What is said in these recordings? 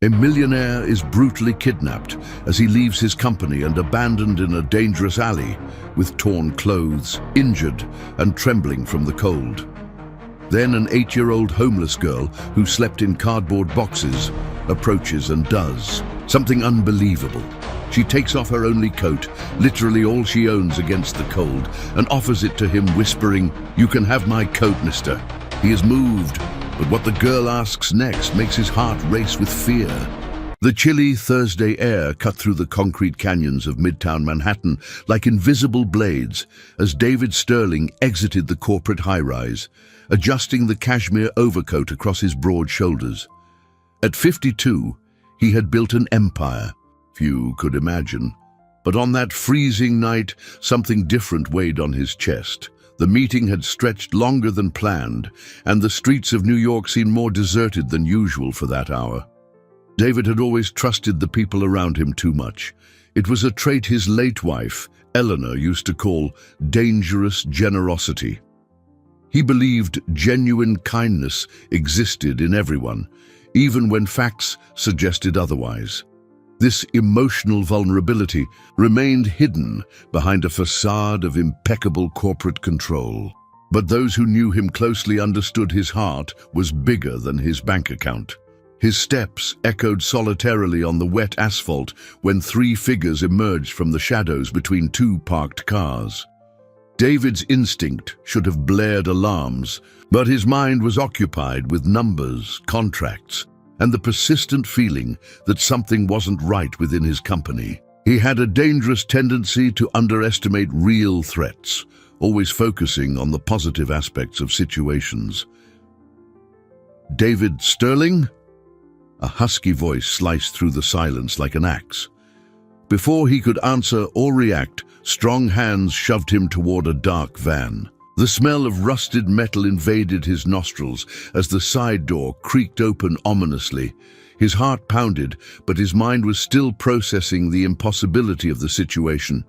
A millionaire is brutally kidnapped as he leaves his company and abandoned in a dangerous alley with torn clothes, injured and trembling from the cold. Then an 8-year-old homeless girl who slept in cardboard boxes approaches and does something unbelievable. She takes off her only coat, literally all she owns against the cold, and offers it to him, whispering, "You can have my coat, mister." He is moved, but what the girl asks next makes his heart race with fear. The chilly Thursday air cut through the concrete canyons of Midtown Manhattan like invisible blades as David Sterling exited the corporate high-rise, adjusting the cashmere overcoat across his broad shoulders. At 52, he had built an empire. Few could imagine. But on that freezing night, something different weighed on his chest. The meeting had stretched longer than planned, and the streets of New York seemed more deserted than usual for that hour. David had always trusted the people around him too much. It was a trait his late wife, Eleanor, used to call dangerous generosity. He believed genuine kindness existed in everyone, even when facts suggested otherwise. This emotional vulnerability remained hidden behind a facade of impeccable corporate control. But those who knew him closely understood his heart was bigger than his bank account. His steps echoed solitarily on the wet asphalt when 3 figures emerged from the shadows between 2 parked cars. David's instinct should have blared alarms, but his mind was occupied with numbers, contracts, and the persistent feeling that something wasn't right within his company. He had a dangerous tendency to underestimate real threats, always focusing on the positive aspects of situations. "David Sterling?" A husky voice sliced through the silence like an axe. Before he could answer or react, strong hands shoved him toward a dark van. The smell of rusted metal invaded his nostrils as the side door creaked open ominously. His heart pounded, but his mind was still processing the impossibility of the situation.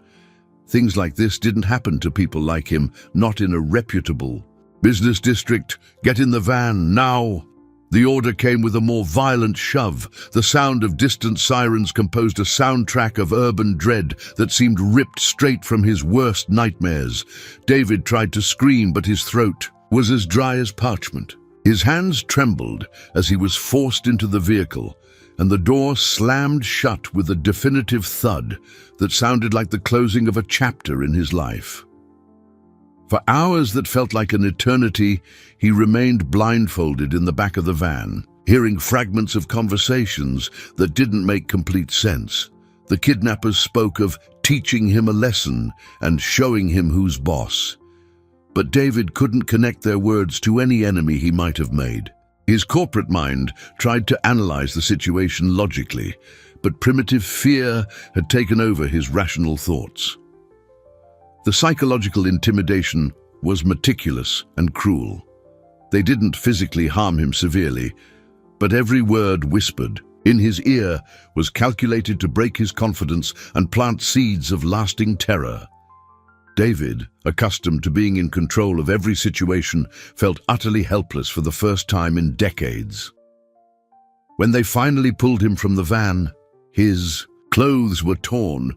Things like this didn't happen to people like him, not in a reputable business district. "Get in the van, now!" The order came with a more violent shove. The sound of distant sirens composed a soundtrack of urban dread that seemed ripped straight from his worst nightmares. David tried to scream, but his throat was as dry as parchment. His hands trembled as he was forced into the vehicle, and the door slammed shut with a definitive thud that sounded like the closing of a chapter in his life. For hours that felt like an eternity, he remained blindfolded in the back of the van, hearing fragments of conversations that didn't make complete sense. The kidnappers spoke of teaching him a lesson and showing him who's boss. But David couldn't connect their words to any enemy he might have made. His corporate mind tried to analyze the situation logically, but primitive fear had taken over his rational thoughts. The psychological intimidation was meticulous and cruel. They didn't physically harm him severely, but every word whispered in his ear was calculated to break his confidence and plant seeds of lasting terror. David, accustomed to being in control of every situation, felt utterly helpless for the first time in decades. When they finally pulled him from the van, his clothes were torn,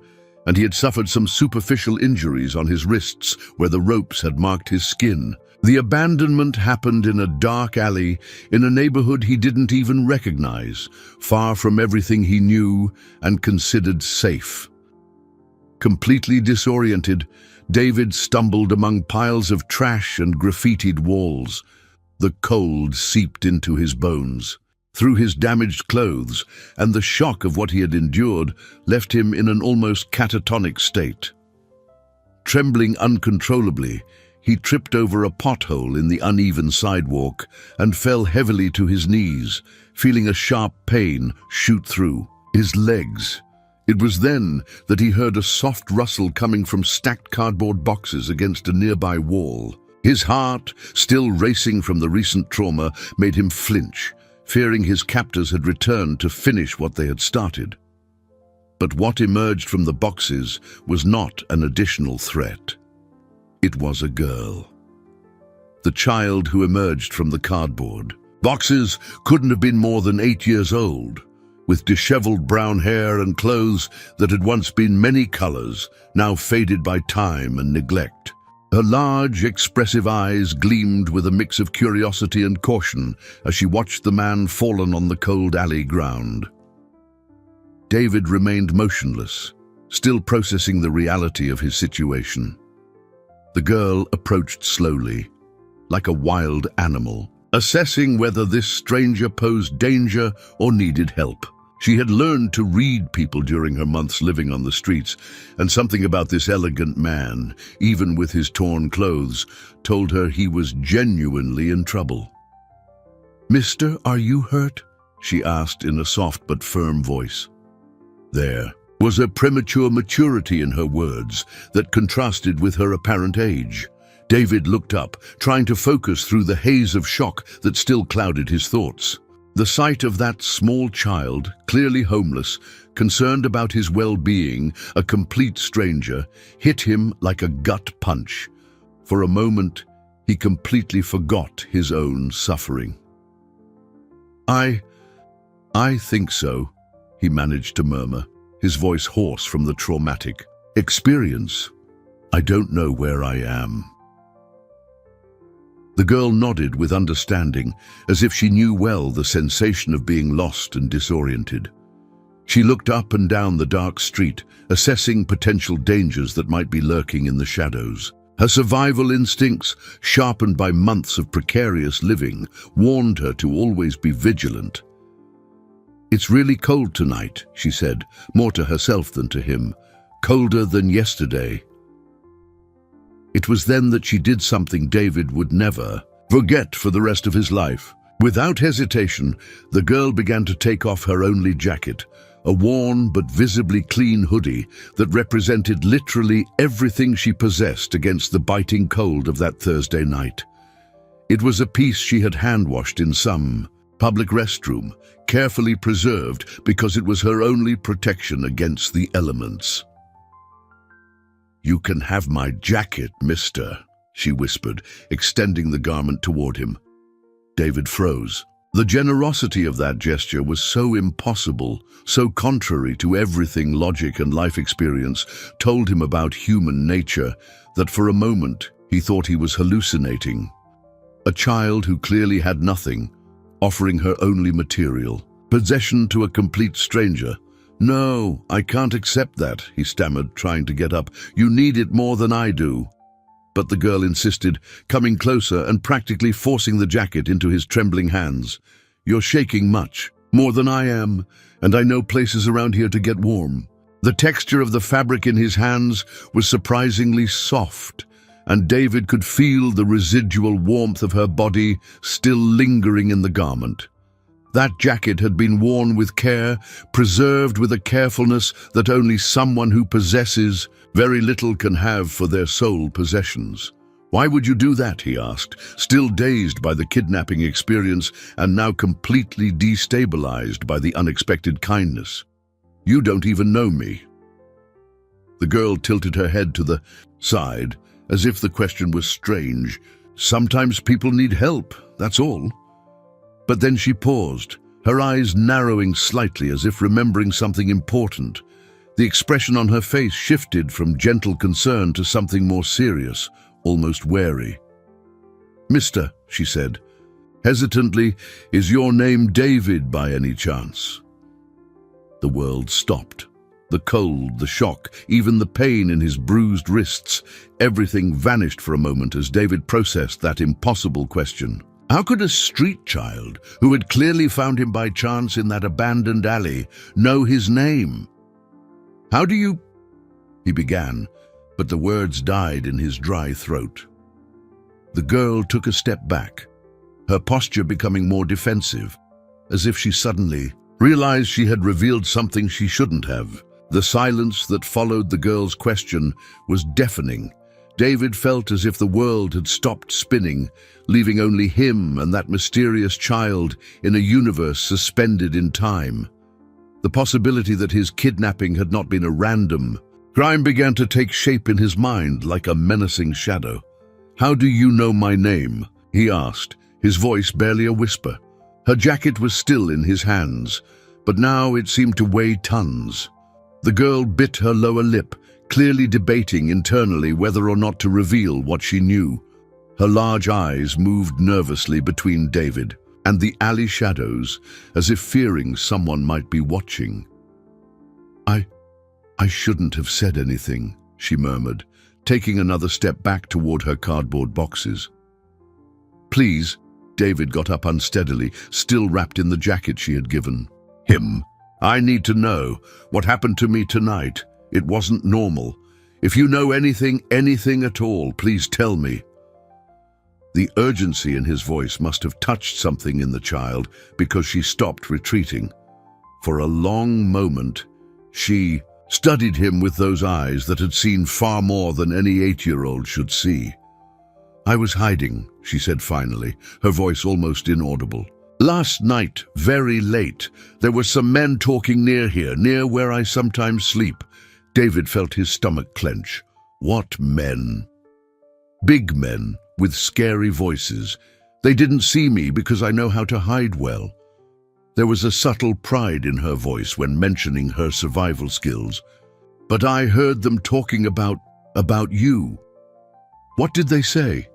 and he had suffered some superficial injuries on his wrists where the ropes had marked his skin. The abandonment happened in a dark alley in a neighborhood he didn't even recognize, far from everything he knew and considered safe. Completely disoriented, David stumbled among piles of trash and graffitied walls. The cold seeped into his bones. Through his damaged clothes, and the shock of what he had endured left him in an almost catatonic state. Trembling uncontrollably, he tripped over a pothole in the uneven sidewalk and fell heavily to his knees, feeling a sharp pain shoot through his legs. It was then that he heard a soft rustle coming from stacked cardboard boxes against a nearby wall. His heart, still racing from the recent trauma, made him flinch, fearing his captors had returned to finish what they had started. But what emerged from the boxes was not an additional threat. It was a girl. The child who emerged from the cardboard boxes couldn't have been more than 8 years old. with disheveled brown hair and clothes that had once been many colors, now faded by time and neglect. Her large, expressive eyes gleamed with a mix of curiosity and caution as she watched the man fallen on the cold alley ground. David remained motionless, still processing the reality of his situation. The girl approached slowly, like a wild animal, assessing whether this stranger posed danger or needed help. She had learned to read people during her months living on the streets, and something about this elegant man, even with his torn clothes, told her he was genuinely in trouble. "Mister, are you hurt?" she asked in a soft but firm voice. There was a premature maturity in her words that contrasted with her apparent age. David looked up, trying to focus through the haze of shock that still clouded his thoughts. The sight of that small child, clearly homeless, concerned about his well-being, a complete stranger, hit him like a gut punch. For a moment, he completely forgot his own suffering. I think so," he managed to murmur, his voice hoarse from the traumatic experience. "I don't know where I am." The girl nodded with understanding, as if she knew well the sensation of being lost and disoriented. She looked up and down the dark street, assessing potential dangers that might be lurking in the shadows. Her survival instincts, sharpened by months of precarious living, warned her to always be vigilant. "It's really cold tonight," she said, more to herself than to him. "Colder than yesterday." It was then that she did something David would never forget for the rest of his life. Without hesitation, the girl began to take off her only jacket, a worn but visibly clean hoodie that represented literally everything she possessed against the biting cold of that Thursday night. It was a piece she had hand-washed in some public restroom, carefully preserved because it was her only protection against the elements. "You can have my jacket, mister," she whispered, extending the garment toward him. David froze. The generosity of that gesture was so impossible, so contrary to everything logic and life experience told him about human nature, that for a moment he thought he was hallucinating. A child who clearly had nothing, offering her only material, possession to a complete stranger. "No, I can't accept that," he stammered, trying to get up. "You need it more than I do." But the girl insisted, coming closer and practically forcing the jacket into his trembling hands. "You're shaking much, more than I am, and I know places around here to get warm." The texture of the fabric in his hands was surprisingly soft, and David could feel the residual warmth of her body still lingering in the garment. That jacket had been worn with care, preserved with a carefulness that only someone who possesses very little can have for their sole possessions. "Why would you do that?" he asked, still dazed by the kidnapping experience and now completely destabilized by the unexpected kindness. "You don't even know me." The girl tilted her head to the side, as if the question was strange. "Sometimes people need help, that's all." But then she paused, her eyes narrowing slightly as if remembering something important. The expression on her face shifted from gentle concern to something more serious, almost wary. "Mister," she said, hesitantly, "is your name David by any chance?" The world stopped. The cold, the shock, even the pain in his bruised wrists, everything vanished for a moment as David processed that impossible question. How could a street child, who had clearly found him by chance in that abandoned alley, know his name? "How do you—" he began, but the words died in his dry throat. The girl took a step back, her posture becoming more defensive, as if she suddenly realized she had revealed something she shouldn't have. The silence that followed the girl's question was deafening. David felt as if the world had stopped spinning, leaving only him and that mysterious child in a universe suspended in time. The possibility that his kidnapping had not been a random crime began to take shape in his mind like a menacing shadow. "How do you know my name?" he asked, his voice barely a whisper. Her jacket was still in his hands, but now it seemed to weigh tons. The girl bit her lower lip, clearly debating internally whether or not to reveal what she knew. Her large eyes moved nervously between David and the alley shadows, as if fearing someone might be watching. I shouldn't have said anything, she murmured, taking another step back toward her cardboard boxes. Please, David got up unsteadily, still wrapped in the jacket she had given him. I need to know what happened to me tonight. It wasn't normal. If you know anything at all, please tell me. The urgency in his voice must have touched something in the child, because she stopped retreating. For a long moment, she studied him with those eyes that had seen far more than any 8-year-old should see. I was hiding, she said finally, her voice almost inaudible. Last night, very late, there were some men talking near here, near where I sometimes sleep. David felt his stomach clench. What men? Big men, with scary voices. They didn't see me because I know how to hide well. There was a subtle pride in her voice when mentioning her survival skills. But I heard them talking about you. What did they say?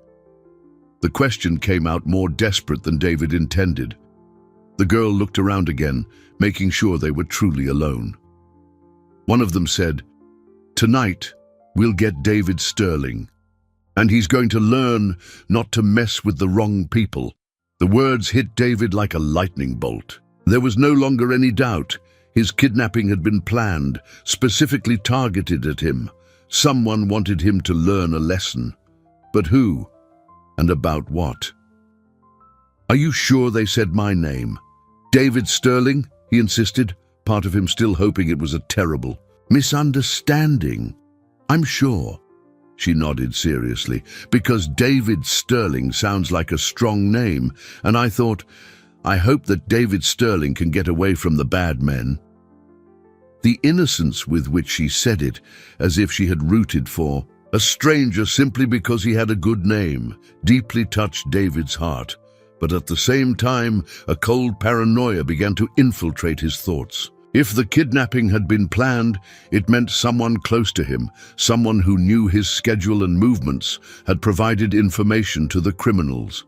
The question came out more desperate than David intended. The girl looked around again, making sure they were truly alone. One of them said, "Tonight, we'll get David Sterling, and he's going to learn not to mess with the wrong people." The words hit David like a lightning bolt. There was no longer any doubt. His kidnapping had been planned, specifically targeted at him. Someone wanted him to learn a lesson. But who? And about what? Are you sure they said my name? David Sterling, he insisted, part of him still hoping it was a terrible misunderstanding. I'm sure. She nodded seriously, because David Sterling sounds like a strong name, and I thought, I hope that David Sterling can get away from the bad men. The innocence with which she said it, as if she had rooted for a stranger simply because he had a good name, deeply touched David's heart. But at the same time, a cold paranoia began to infiltrate his thoughts. If the kidnapping had been planned, it meant someone close to him, someone who knew his schedule and movements, had provided information to the criminals.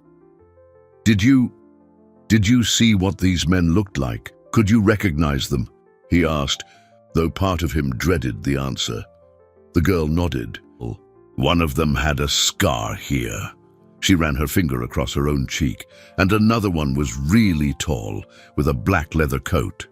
Did you see what these men looked like? Could you recognize them? He asked, though part of him dreaded the answer. The girl nodded. One of them had a scar here. She ran her finger across her own cheek, and another one was really tall, with a black leather coat.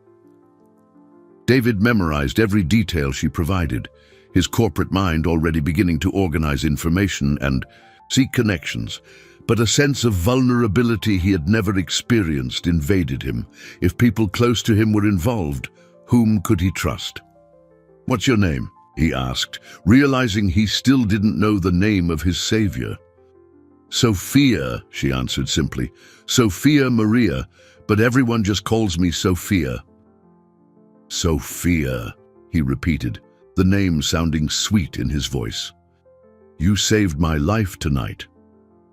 David memorized every detail she provided, his corporate mind already beginning to organize information and seek connections. But a sense of vulnerability he had never experienced invaded him. If people close to him were involved, whom could he trust? What's your name? He asked, realizing he still didn't know the name of his savior. Sophia, she answered simply. Sophia Maria, but everyone just calls me Sophia. Sophia, he repeated, the name sounding sweet in his voice. You saved my life tonight.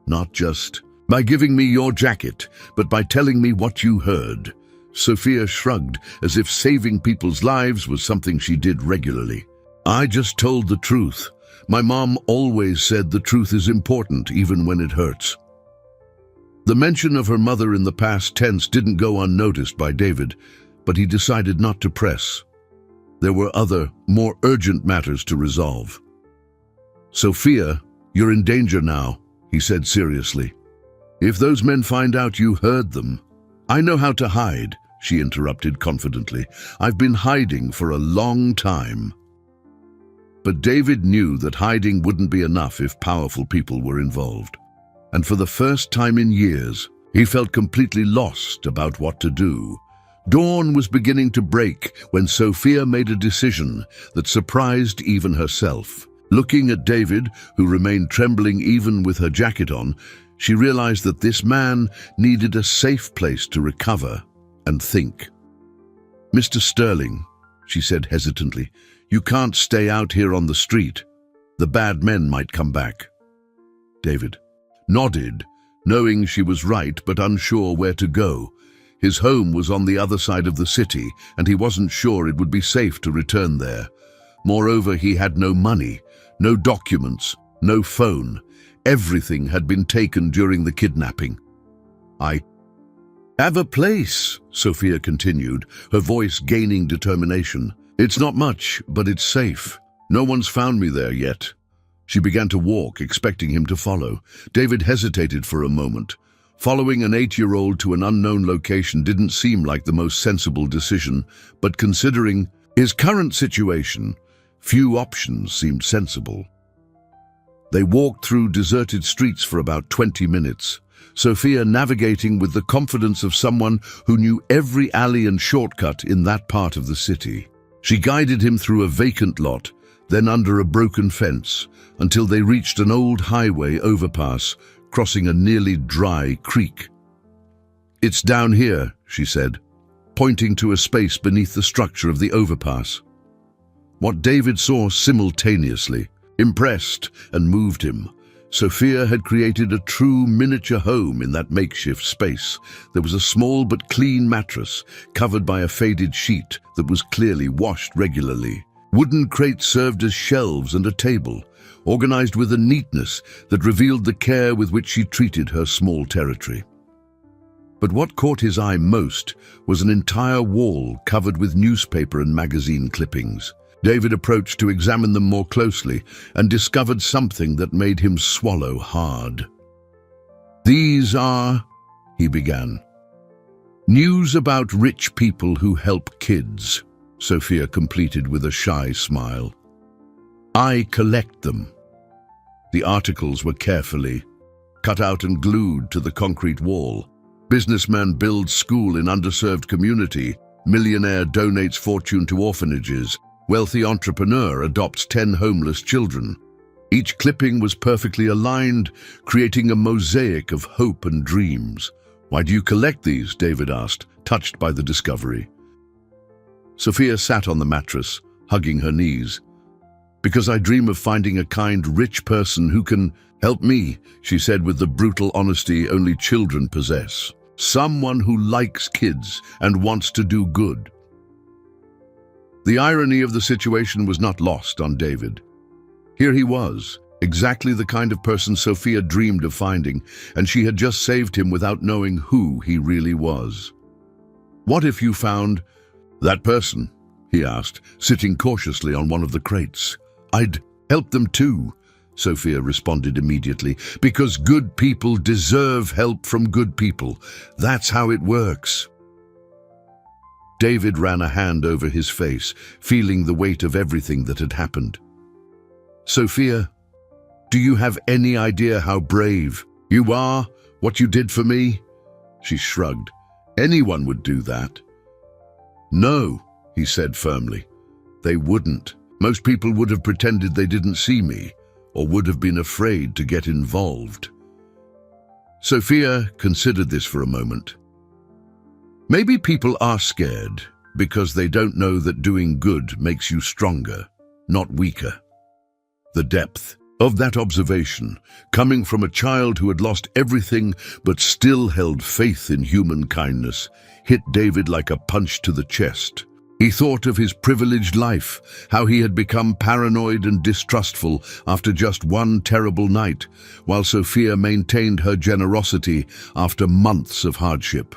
Not just by giving me your jacket, but by telling me what you heard. Sophia shrugged, as if saving people's lives was something she did regularly. I just told the truth. My mom always said the truth is important, even when it hurts. The mention of her mother in the past tense didn't go unnoticed by David, but he decided not to press. There were other, more urgent matters to resolve. Sophia, you're in danger now, he said seriously. If those men find out you heard them. I know how to hide, she interrupted confidently. I've been hiding for a long time. But David knew that hiding wouldn't be enough if powerful people were involved. And for the first time in years, he felt completely lost about what to do. Dawn was beginning to break when Sophia made a decision that surprised even herself. Looking at David, who remained trembling even with her jacket on, she realized that this man needed a safe place to recover and think. Mr. Sterling, she said hesitantly, you can't stay out here on the street. The bad men might come back. David nodded, knowing she was right but unsure where to go. His home was on the other side of the city, and he wasn't sure it would be safe to return there. Moreover, he had no money, no documents, no phone. Everything had been taken during the kidnapping. "I have a place," Sophia continued, her voice gaining determination. "It's not much, but it's safe. No one's found me there yet." She began to walk, expecting him to follow. David hesitated for a moment. Following an 8-year-old to an unknown location didn't seem like the most sensible decision, but considering his current situation, few options seemed sensible. They walked through deserted streets for about 20 minutes, Sophia navigating with the confidence of someone who knew every alley and shortcut in that part of the city. She guided him through a vacant lot, then under a broken fence, until they reached an old highway overpass, crossing a nearly dry creek. "It's down here," she said, pointing to a space beneath the structure of the overpass. What David saw simultaneously impressed and moved him. Sophia had created a true miniature home in that makeshift space. There was a small but clean mattress, covered by a faded sheet that was clearly washed regularly. Wooden crates served as shelves and a table, organized with a neatness that revealed the care with which she treated her small territory. But what caught his eye most was an entire wall covered with newspaper and magazine clippings. David approached to examine them more closely and discovered something that made him swallow hard. "These are," he began, "news about rich people who help kids," Sophia completed with a shy smile. "I collect them." The articles were carefully cut out and glued to the concrete wall. Businessman builds school in underserved community. Millionaire donates fortune to orphanages. Wealthy entrepreneur adopts 10 homeless children. Each clipping was perfectly aligned, creating a mosaic of hope and dreams. "Why do you collect these?" David asked, touched by the discovery. Sophia sat on the mattress, hugging her knees. "Because I dream of finding a kind, rich person who can help me," she said with the brutal honesty only children possess. "Someone who likes kids and wants to do good." The irony of the situation was not lost on David. Here he was, exactly the kind of person Sophia dreamed of finding, and she had just saved him without knowing who he really was. "What if you found that person?" he asked, sitting cautiously on one of the crates. "I'd help them too," Sophia responded immediately, "because good people deserve help from good people. That's how it works." David ran a hand over his face, feeling the weight of everything that had happened. "Sophia, do you have any idea how brave you are, what you did for me?" She shrugged. "Anyone would do that." "No," he said firmly. "They wouldn't. Most people would have pretended they didn't see me, or would have been afraid to get involved." Sophia considered this for a moment. Maybe people are scared because they don't know that doing good makes you stronger, not weaker. The depth of that observation, coming from a child who had lost everything but still held faith in human kindness, hit David like a punch to the chest. He thought of his privileged life, how he had become paranoid and distrustful after just one terrible night, while Sophia maintained her generosity after months of hardship.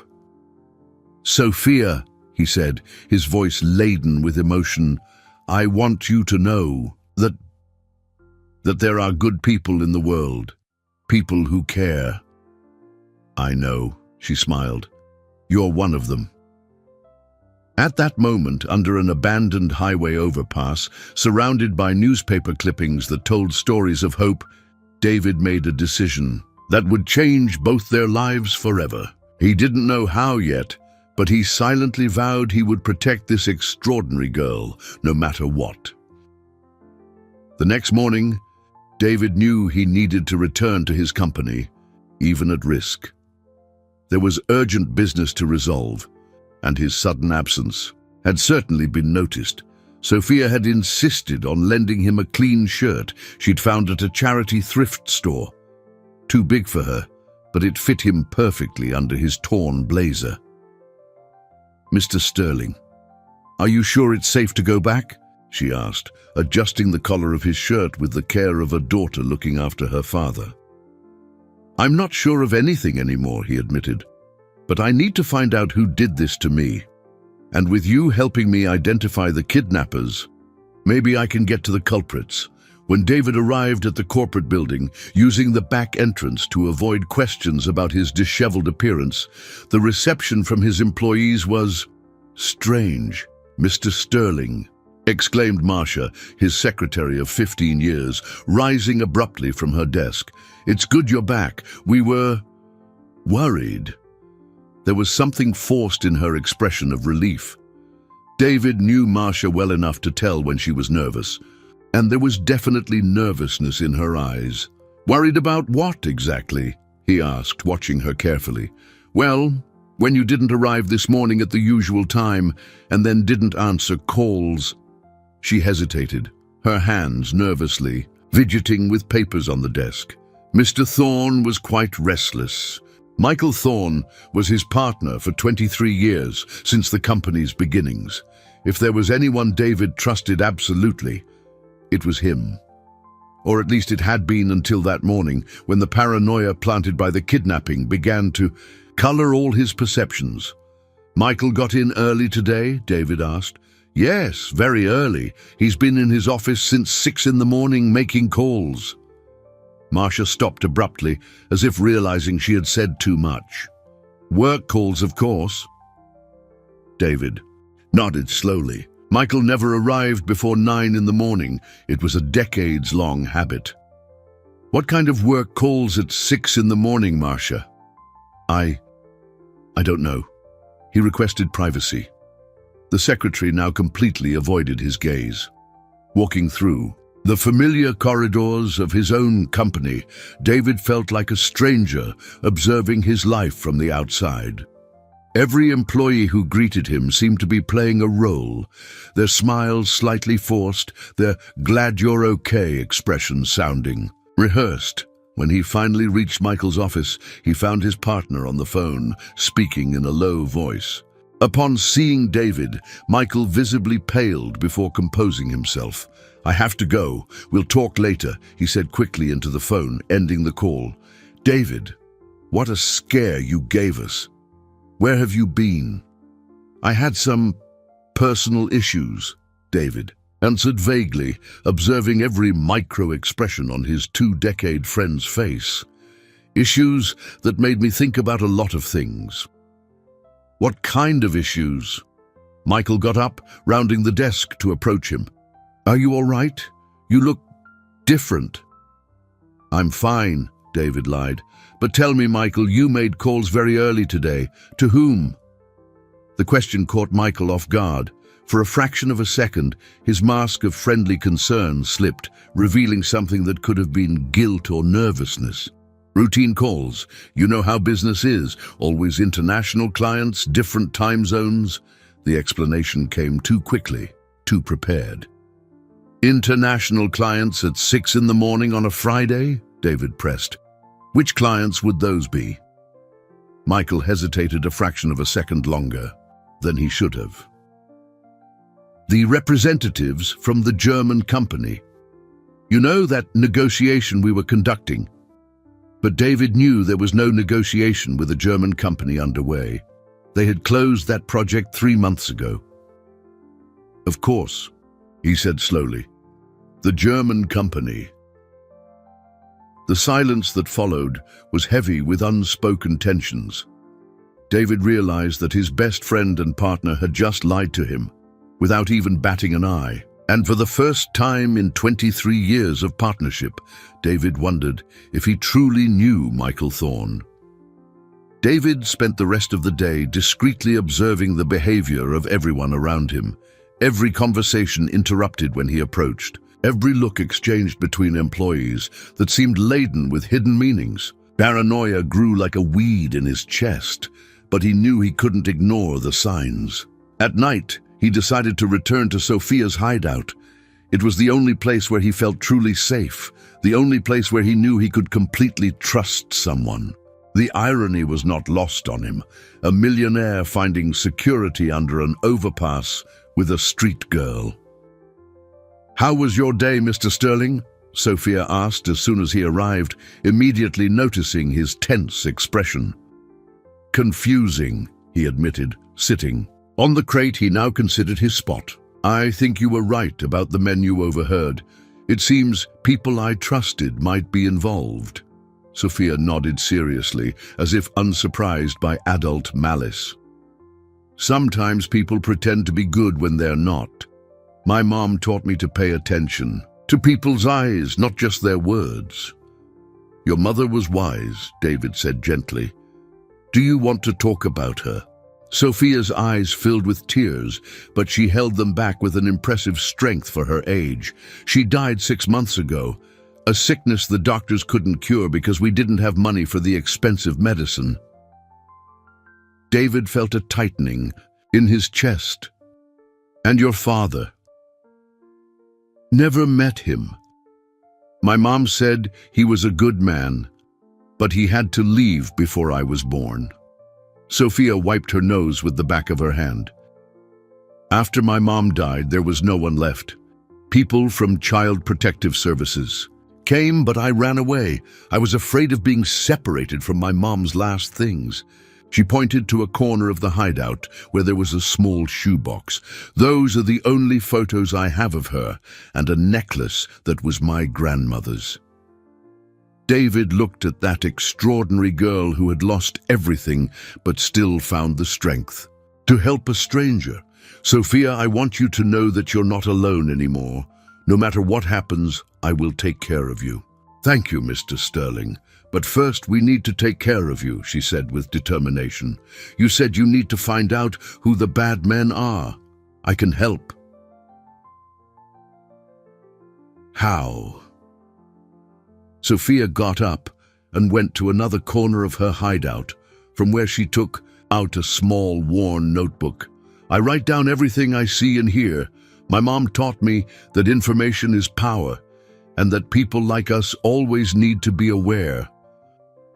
"Sophia," he said, his voice laden with emotion, "I want you to know that there are good people in the world, people who care." "I know," she smiled. "You're one of them." At that moment, under an abandoned highway overpass, surrounded by newspaper clippings that told stories of hope, David made a decision that would change both their lives forever. He didn't know how yet, but he silently vowed he would protect this extraordinary girl, no matter what. The next morning, David knew he needed to return to his company, even at risk. There was urgent business to resolve, and his sudden absence had certainly been noticed. Sophia had insisted on lending him a clean shirt she'd found at a charity thrift store. Too big for her, but it fit him perfectly under his torn blazer. "Mr. Sterling, are you sure it's safe to go back?" she asked, adjusting the collar of his shirt with the care of a daughter looking after her father. "I'm not sure of anything anymore," he admitted, "but I need to find out who did this to me. And with you helping me identify the kidnappers, maybe I can get to the culprits." When David arrived at the corporate building, using the back entrance to avoid questions about his disheveled appearance, the reception from his employees was strange. "Mr. Sterling," exclaimed Marcia, his secretary of 15 years, rising abruptly from her desk. "It's good you're back. We were worried." There was something forced in her expression of relief. David knew Marcia well enough to tell when she was nervous, and there was definitely nervousness in her eyes. "Worried about what exactly?" he asked, watching her carefully. "Well, when you didn't arrive this morning at the usual time and then didn't answer calls." She hesitated, her hands nervously fidgeting with papers on the desk. "Mr. Thorne was quite restless." Michael Thorne was his partner for 23 years, since the company's beginnings. If there was anyone David trusted absolutely, it was him. Or at least it had been until that morning, when the paranoia planted by the kidnapping began to color all his perceptions. "Michael got in early today?" David asked. "Yes, very early. He's been in his office since 6 in the morning making calls." Marcia stopped abruptly, as if realizing she had said too much. "Work calls, of course." David nodded slowly. Michael never arrived before 9 in the morning. It was a decades-long habit. "What kind of work calls at 6 in the morning, Marcia?" I don't know." He requested privacy. The secretary now completely avoided his gaze. Walking through the familiar corridors of his own company, David felt like a stranger observing his life from the outside. Every employee who greeted him seemed to be playing a role, their smiles slightly forced, their "glad you're okay" expressions sounding rehearsed. When he finally reached Michael's office, he found his partner on the phone, speaking in a low voice. Upon seeing David, Michael visibly paled before composing himself. "I have to go. We'll talk later," he said quickly into the phone, ending the call. "David, what a scare you gave us. Where have you been?" "I had some personal issues," David answered vaguely, observing every micro-expression on his 2-decade friend's face. "Issues that made me think about a lot of things." "What kind of issues?" Michael got up, rounding the desk to approach him. "Are you all right? You look different." "I'm fine," David lied. "But tell me, Michael, you made calls very early today. To whom?" The question caught Michael off guard. For a fraction of a second, his mask of friendly concern slipped, revealing something that could have been guilt or nervousness. "Routine calls. You know how business is. Always international clients, different time zones." The explanation came too quickly, too prepared. "International clients at 6 in the morning on a Friday?" David pressed. "Which clients would those be?" Michael hesitated a fraction of a second longer than he should have. "The representatives from the German company. You know that negotiation we were conducting?" But David knew there was no negotiation with a German company underway. They had closed that project 3 months ago. "Of course," he said slowly. "The German company." The silence that followed was heavy with unspoken tensions. David realized that his best friend and partner had just lied to him, without even batting an eye. And for the first time in 23 years of partnership, David wondered if he truly knew Michael Thorne. David spent the rest of the day discreetly observing the behavior of everyone around him, every conversation interrupted when he approached, every look exchanged between employees that seemed laden with hidden meanings. Paranoia grew like a weed in his chest, but he knew he couldn't ignore the signs. At night, he decided to return to Sophia's hideout. It was the only place where he felt truly safe, the only place where he knew he could completely trust someone. The irony was not lost on him, a millionaire finding security under an overpass with a street girl. "How was your day, Mr. Sterling?" Sophia asked as soon as he arrived, immediately noticing his tense expression. "Confusing," he admitted, sitting. On the crate he now considered his spot. "I think you were right about the men you overheard. It seems people I trusted might be involved." Sophia nodded seriously, as if unsurprised by adult malice. "Sometimes people pretend to be good when they're not. My mom taught me to pay attention to people's eyes, not just their words." "Your mother was wise," David said gently. "Do you want to talk about her?" Sophia's eyes filled with tears, but she held them back with an impressive strength for her age. "She died 6 months ago, a sickness the doctors couldn't cure because we didn't have money for the expensive medicine." David felt a tightening in his chest. "And your father?" "Never met him. My mom said he was a good man, but he had to leave before I was born." Sophia wiped her nose with the back of her hand. "After my mom died, there was no one left. People from Child Protective Services came, but I ran away. I was afraid of being separated from my mom's last things." She pointed to a corner of the hideout where there was a small shoebox. "Those are the only photos I have of her, and a necklace that was my grandmother's." David looked at that extraordinary girl who had lost everything but still found the strength to help a stranger. "Sophia, I want you to know that you're not alone anymore. No matter what happens, I will take care of you." "Thank you, Mr. Sterling. But first we need to take care of you," she said with determination. "You said you need to find out who the bad men are. I can help." "How?" Sophia got up and went to another corner of her hideout, from where she took out a small, worn notebook. "I write down everything I see and hear. My mom taught me that information is power, and that people like us always need to be aware."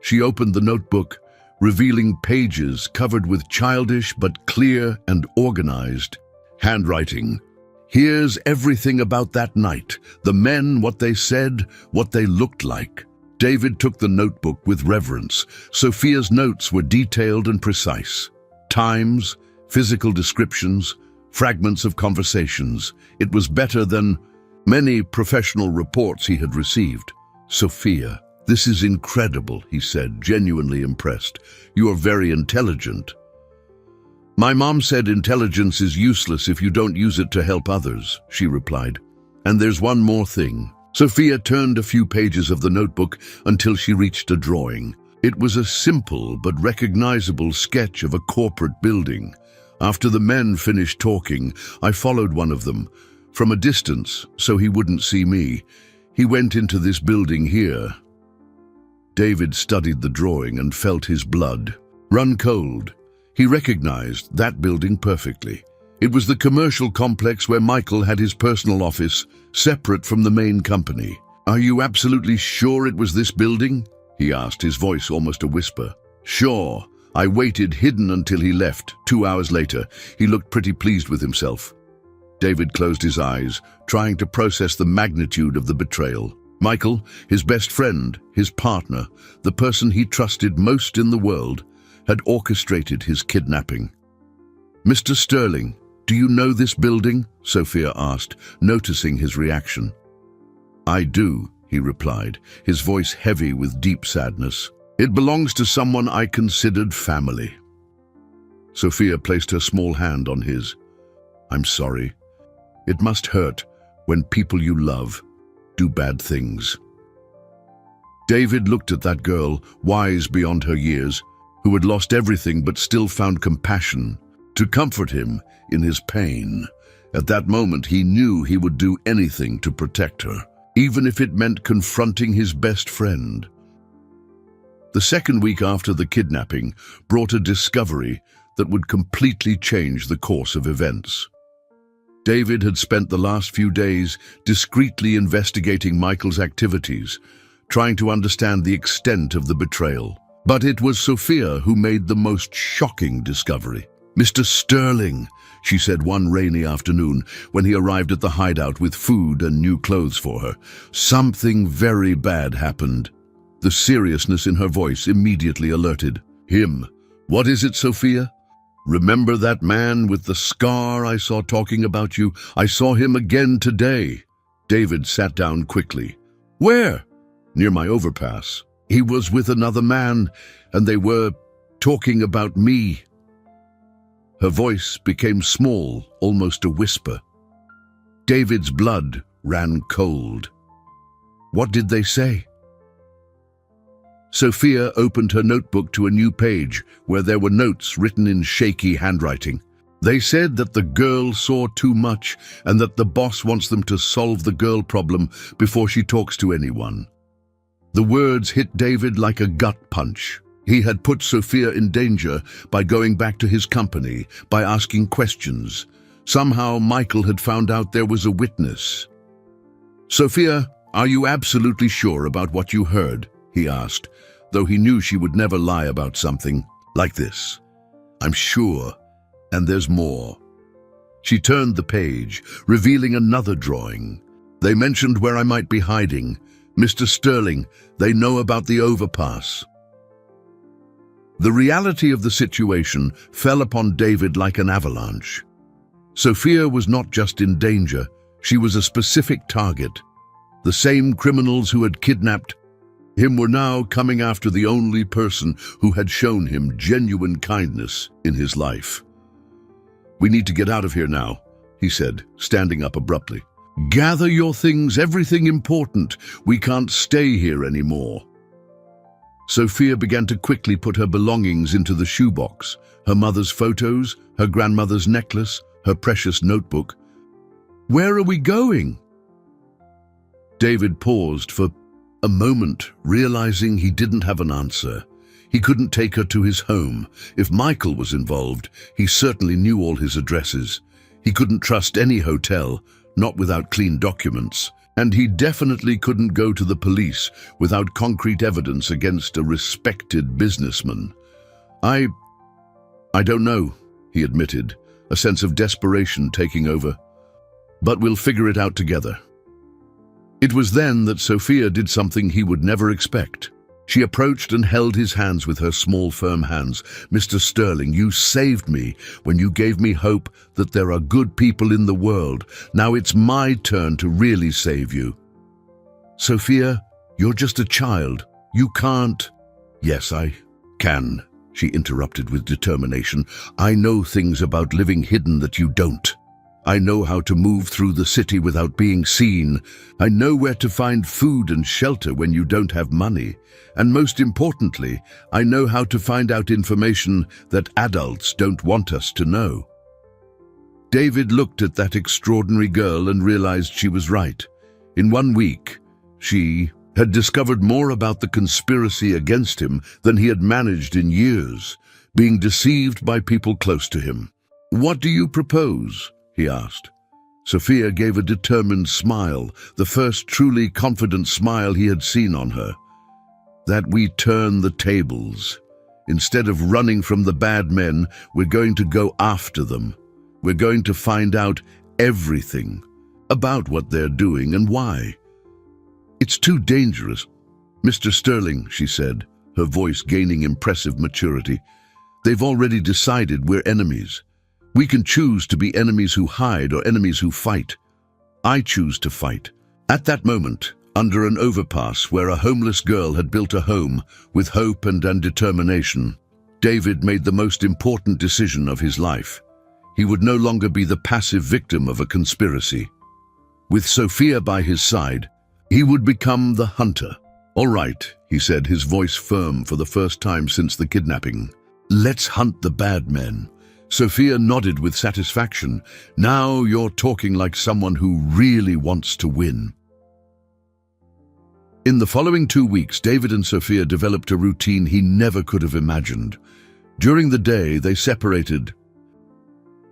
She opened the notebook, revealing pages covered with childish but clear and organized handwriting. "Here's everything about that night. The men, what they said, what they looked like." David took the notebook with reverence. Sophia's notes were detailed and precise. Times, physical descriptions, fragments of conversations. It was better than many professional reports he had received. "Sophia, this is incredible," he said, genuinely impressed. "You are very intelligent." "My mom said intelligence is useless if you don't use it to help others," she replied. "And there's one more thing." Sophia turned a few pages of the notebook until she reached a drawing. It was a simple but recognizable sketch of a corporate building. After the men finished talking, I followed one of them from a distance so he wouldn't see me. "He went into this building here." David studied the drawing and felt his blood run cold. He recognized that building perfectly. It was the commercial complex where Michael had his personal office, separate from the main company. "Are you absolutely sure it was this building?" he asked, his voice almost a whisper. "Sure. I waited hidden until he left. 2 hours later, he looked pretty pleased with himself." David closed his eyes, trying to process the magnitude of the betrayal. Michael, his best friend, his partner, the person he trusted most in the world, had orchestrated his kidnapping. "Mr. Sterling, do you know this building?" Sophia asked, noticing his reaction. "I do," he replied, his voice heavy with deep sadness. "It belongs to someone I considered family." Sophia placed her small hand on his. "I'm sorry. It must hurt when people you love do bad things." David looked at that girl, wise beyond her years, who had lost everything but still found compassion to comfort him in his pain. At that moment, he knew he would do anything to protect her, even if it meant confronting his best friend. The second week after the kidnapping brought a discovery that would completely change the course of events. David had spent the last few days discreetly investigating Michael's activities, trying to understand the extent of the betrayal. But it was Sophia who made the most shocking discovery. "Mr. Sterling," she said one rainy afternoon when he arrived at the hideout with food and new clothes for her, "something very bad happened." The seriousness in her voice immediately alerted him. "What is it, Sophia? Remember that man with the scar I saw talking about you? I saw him again today." David sat down quickly. "Where?" "Near my overpass. He was with another man, and they were talking about me." Her voice became small, almost a whisper. David's blood ran cold. "What did they say?" Sophia opened her notebook to a new page where there were notes written in shaky handwriting. "They said that the girl saw too much and that the boss wants them to solve the girl problem before she talks to anyone." The words hit David like a gut punch. He had put Sophia in danger by going back to his company, by asking questions. Somehow Michael had found out there was a witness. "Sophia, are you absolutely sure about what you heard?" he asked, though he knew she would never lie about something like this. "I'm sure, and there's more." She turned the page, revealing another drawing. "They mentioned where I might be hiding. Mr. Sterling, they know about the overpass." The reality of the situation fell upon David like an avalanche. Sophia was not just in danger, she was a specific target. The same criminals who had kidnapped him were now coming after the only person who had shown him genuine kindness in his life. "We need to get out of here now," he said, standing up abruptly. "Gather your things, everything important. We can't stay here anymore." Sophia began to quickly put her belongings into the shoebox, her mother's photos, her grandmother's necklace, her precious notebook. "Where are we going?" David paused for a moment, realizing he didn't have an answer. He couldn't take her to his home. If Michael was involved, he certainly knew all his addresses. He couldn't trust any hotel, not without clean documents. And he definitely couldn't go to the police without concrete evidence against a respected businessman. I don't know," he admitted, a sense of desperation taking over. "But we'll figure it out together." It was then that Sophia did something he would never expect. She approached and held his hands with her small, firm hands. "Mr. Sterling, you saved me when you gave me hope that there are good people in the world. Now it's my turn to really save you." "Sophia, you're just a child. You can't—" "Yes, I can," she interrupted with determination. "I know things about living hidden that you don't. I know how to move through the city without being seen. I know where to find food and shelter when you don't have money. And most importantly, I know how to find out information that adults don't want us to know." David looked at that extraordinary girl and realized she was right. In 1 week, she had discovered more about the conspiracy against him than he had managed in years, being deceived by people close to him. "What do you propose?" he asked. Sophia gave a determined smile, the first truly confident smile he had seen on her. "That we turn the tables. Instead of running from the bad men, we're going to go after them. We're going to find out everything about what they're doing and why. It's too dangerous." "Mr. Sterling," she said, her voice gaining impressive maturity, "they've already decided we're enemies. We can choose to be enemies who hide or enemies who fight. I choose to fight." At that moment, under an overpass where a homeless girl had built a home with hope and determination, David made the most important decision of his life. He would no longer be the passive victim of a conspiracy. With Sophia by his side, he would become the hunter. "All right," he said, his voice firm for the first time since the kidnapping. "Let's hunt the bad men." Sophia nodded with satisfaction. "Now you're talking like someone who really wants to win." In the following 2 weeks, David and Sophia developed a routine he never could have imagined. During the day, they separated.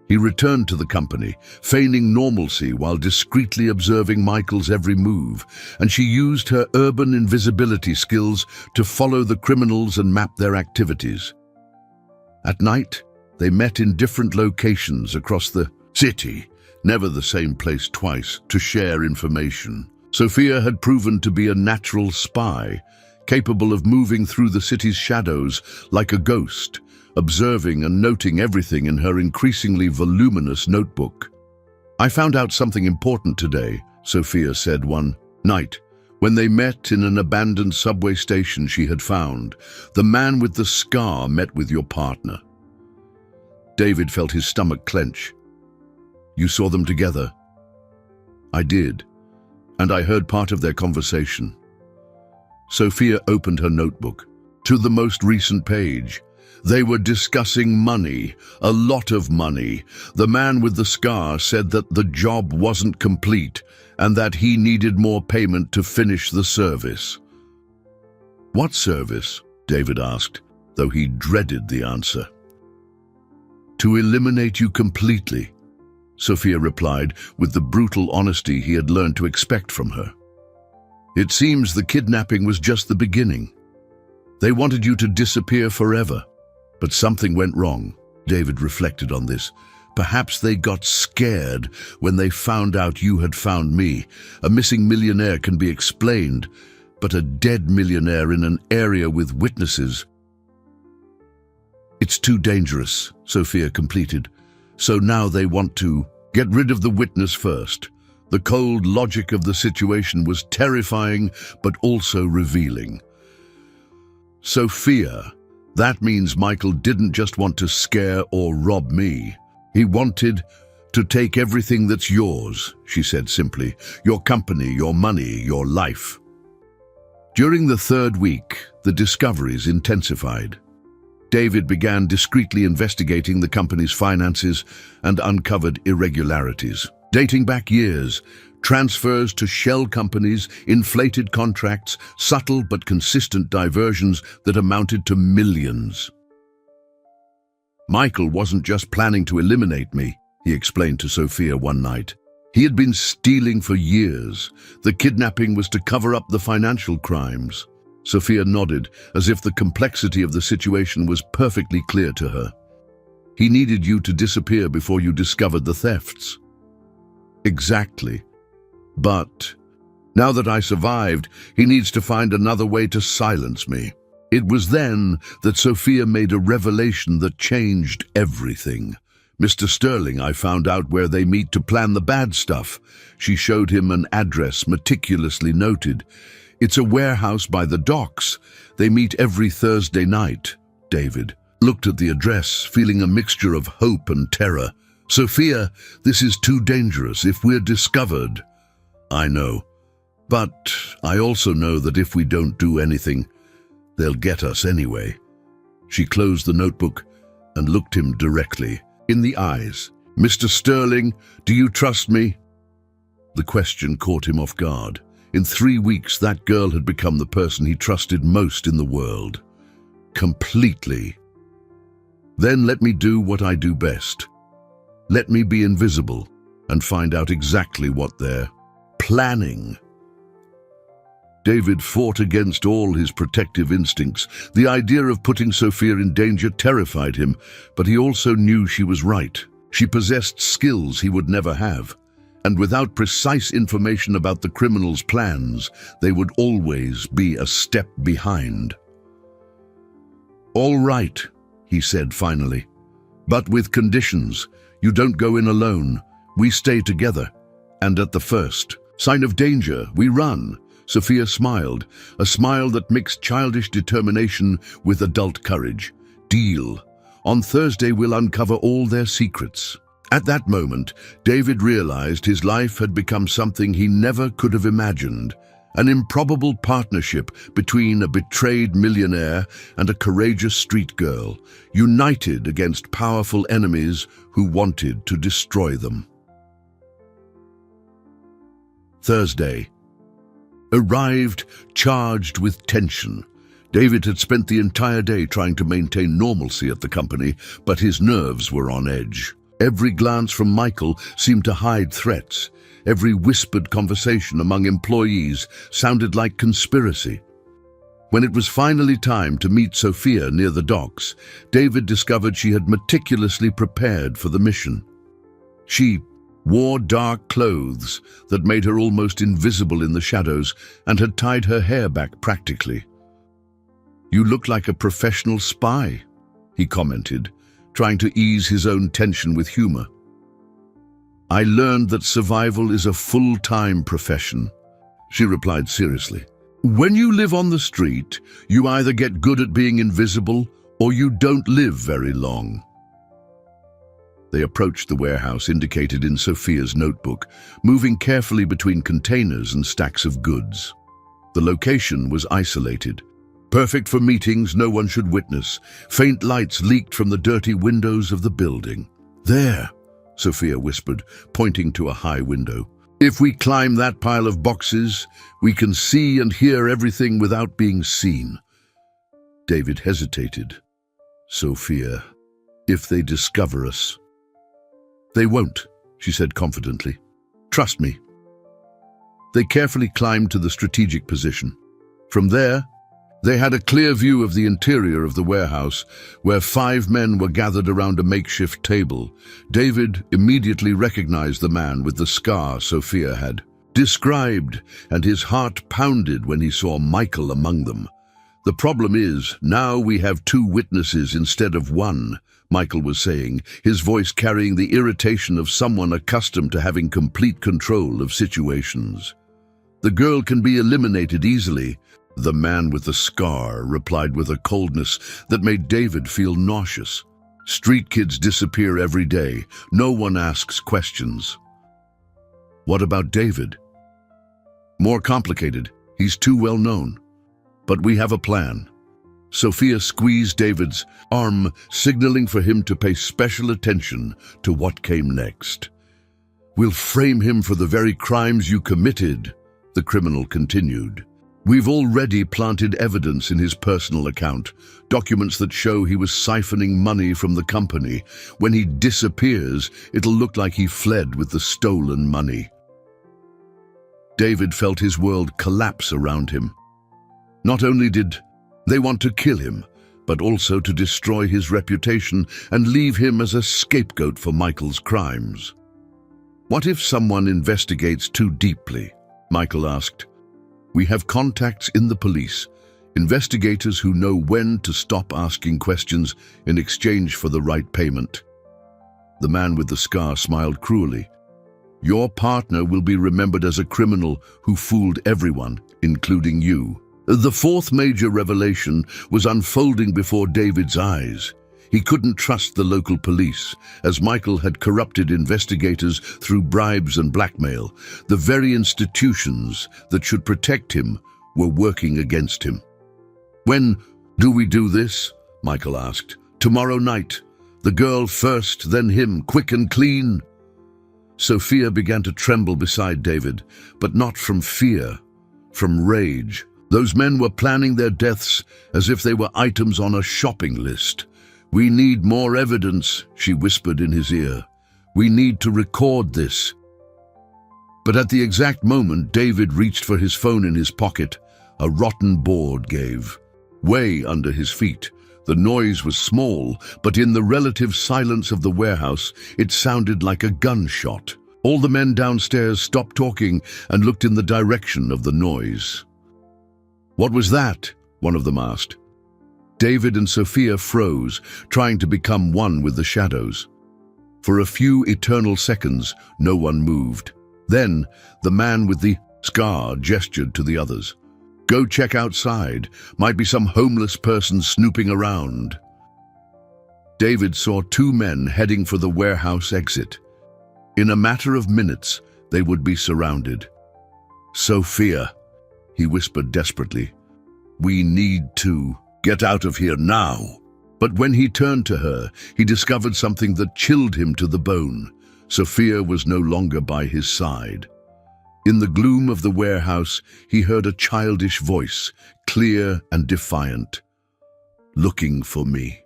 He returned to the company, feigning normalcy while discreetly observing Michael's every move, and she used her urban invisibility skills to follow the criminals and map their activities. At night, they met in different locations across the city, never the same place twice, to share information. Sophia had proven to be a natural spy, capable of moving through the city's shadows like a ghost, observing and noting everything in her increasingly voluminous notebook. "I found out something important today," Sophia said one night, when they met in an abandoned subway station she had found. "The man with the scar met with your partner." David felt his stomach clench. "You saw them together?" "I did, and I heard part of their conversation." Sophia opened her notebook. To the most recent page, they were discussing money, a lot of money. The man with the scar said that the job wasn't complete and that he needed more payment to finish the service. "What service?" David asked, though he dreaded the answer. "To eliminate you completely," Sophia replied with the brutal honesty he had learned to expect from her. "It seems the kidnapping was just the beginning. They wanted you to disappear forever. But something went wrong." David reflected on this. "Perhaps they got scared when they found out you had found me. A missing millionaire can be explained, but a dead millionaire in an area with witnesses—" "It's too dangerous," Sophia completed. "So now they want to get rid of the witness first." The cold logic of the situation was terrifying, but also revealing. "Sophia, that means Michael didn't just want to scare or rob me. He wanted to take everything that's yours," she said simply. "Your company, your money, your life." During the third week, the discoveries intensified. David began discreetly investigating the company's finances and uncovered irregularities, dating back years. Transfers to shell companies, inflated contracts, subtle but consistent diversions that amounted to millions. "Michael wasn't just planning to eliminate me," he explained to Sophia one night. "He had been stealing for years. The kidnapping was to cover up the financial crimes." Sophia nodded, as if the complexity of the situation was perfectly clear to her. "He needed you to disappear before you discovered the thefts." "Exactly. But now that I survived, he needs to find another way to silence me." It was then that Sophia made a revelation that changed everything. "Mr. Sterling, I found out where they meet to plan the bad stuff." She showed him an address meticulously noted. "It's a warehouse by the docks. They meet every Thursday night." David looked at the address, feeling a mixture of hope and terror. "Sophia, this is too dangerous if we're discovered." "I know, but I also know that if we don't do anything, they'll get us anyway." She closed the notebook and looked him directly in the eyes. "Mr. Sterling, do you trust me?" The question caught him off guard. In 3 weeks, that girl had become the person he trusted most in the world. Completely. "Then let me do what I do best. Let me be invisible and find out exactly what they're planning." David fought against all his protective instincts. The idea of putting Sophia in danger terrified him, but he also knew she was right. She possessed skills he would never have, and without precise information about the criminals' plans, they would always be a step behind. "All right," he said finally, "but with conditions. You don't go in alone. We stay together. And at the first sign of danger, we run." Sophia smiled, a smile that mixed childish determination with adult courage. "Deal. On Thursday we'll uncover all their secrets." At that moment, David realized his life had become something he never could have imagined. An improbable partnership between a betrayed millionaire and a courageous street girl, united against powerful enemies who wanted to destroy them. Thursday arrived charged with tension. David had spent the entire day trying to maintain normalcy at the company, but his nerves were on edge. Every glance from Michael seemed to hide threats. Every whispered conversation among employees sounded like conspiracy. When it was finally time to meet Sophia near the docks, David discovered she had meticulously prepared for the mission. She wore dark clothes that made her almost invisible in the shadows and had tied her hair back practically. "You look like a professional spy," he commented, trying to ease his own tension with humor. "I learned that survival is a full-time profession," she replied seriously. "When you live on the street, you either get good at being invisible or you don't live very long." They approached the warehouse indicated in Sophia's notebook, moving carefully between containers and stacks of goods. The location was isolated. Perfect for meetings no one should witness. Faint lights leaked from the dirty windows of the building. "There," Sophia whispered, pointing to a high window. "If we climb that pile of boxes, we can see and hear everything without being seen." David hesitated. "Sophia, if they discover us—" "They won't," she said confidently. "Trust me." They carefully climbed to the strategic position. From there, they had a clear view of the interior of the warehouse, where 5 men were gathered around a makeshift table. David immediately recognized the man with the scar Sophia had described, and his heart pounded when he saw Michael among them. "The problem is, now we have 2 witnesses instead of 1, Michael was saying, his voice carrying the irritation of someone accustomed to having complete control of situations. "The girl can be eliminated easily," the man with the scar replied with a coldness that made David feel nauseous. "Street kids disappear every day. No one asks questions." "What about David?" "More complicated. He's too well known. But we have a plan." Sophia squeezed David's arm, signaling for him to pay special attention to what came next. "We'll frame him for the very crimes you committed," the criminal continued. "We've already planted evidence in his personal account, documents that show he was siphoning money from the company. When he disappears, it'll look like he fled with the stolen money." David felt his world collapse around him. Not only did they want to kill him, but also to destroy his reputation and leave him as a scapegoat for Michael's crimes. "What if someone investigates too deeply?" Michael asked. "We have contacts in the police, investigators who know when to stop asking questions in exchange for the right payment." The man with the scar smiled cruelly. "Your partner will be remembered as a criminal who fooled everyone, including you." The 4th major revelation was unfolding before David's eyes. He couldn't trust the local police, as Michael had corrupted investigators through bribes and blackmail. The very institutions that should protect him were working against him. "When do we do this?" Michael asked. "Tomorrow night. The girl first, then him, quick and clean." Sophia began to tremble beside David, but not from fear, from rage. Those men were planning their deaths as if they were items on a shopping list. "We need more evidence," she whispered in his ear. "We need to record this." But at the exact moment David reached for his phone in his pocket, a rotten board gave way under his feet. The noise was small, but in the relative silence of the warehouse, it sounded like a gunshot. All the men downstairs stopped talking and looked in the direction of the noise. "What was that?" one of them asked. David and Sophia froze, trying to become one with the shadows. For a few eternal seconds, no one moved. Then, the man with the scar gestured to the others. "Go check outside. Might be some homeless person snooping around." David saw 2 men heading for the warehouse exit. In a matter of minutes, they would be surrounded. "Sophia," he whispered desperately, "we need to get out of here now." But when he turned to her, he discovered something that chilled him to the bone. Sophia was no longer by his side. In the gloom of the warehouse, he heard a childish voice, clear and defiant. "Looking for me."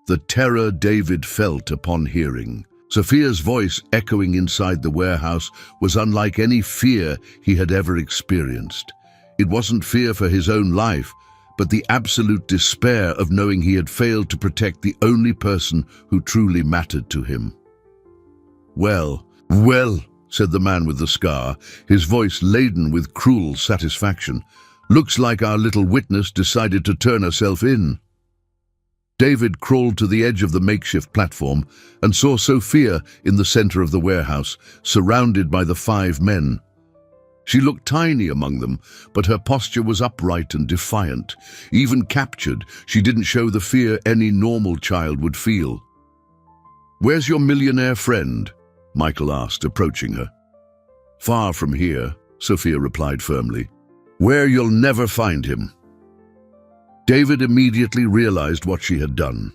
the terror David felt upon hearing Sophia's voice echoing inside the warehouse was unlike any fear he had ever experienced. It wasn't fear for his own life, but the absolute despair of knowing he had failed to protect the only person who truly mattered to him. Well, said the man with the scar, his voice laden with cruel satisfaction. Looks like our little witness decided to turn herself in. David crawled to the edge of the makeshift platform and saw Sophia in the center of the warehouse, surrounded by the 5 men. She looked tiny among them, but her posture was upright and defiant. Even captured, she didn't show the fear any normal child would feel. "Where's your millionaire friend?" Michael asked, approaching her. "Far from here," Sophia replied firmly. "Where you'll never find him." David immediately realized what she had done.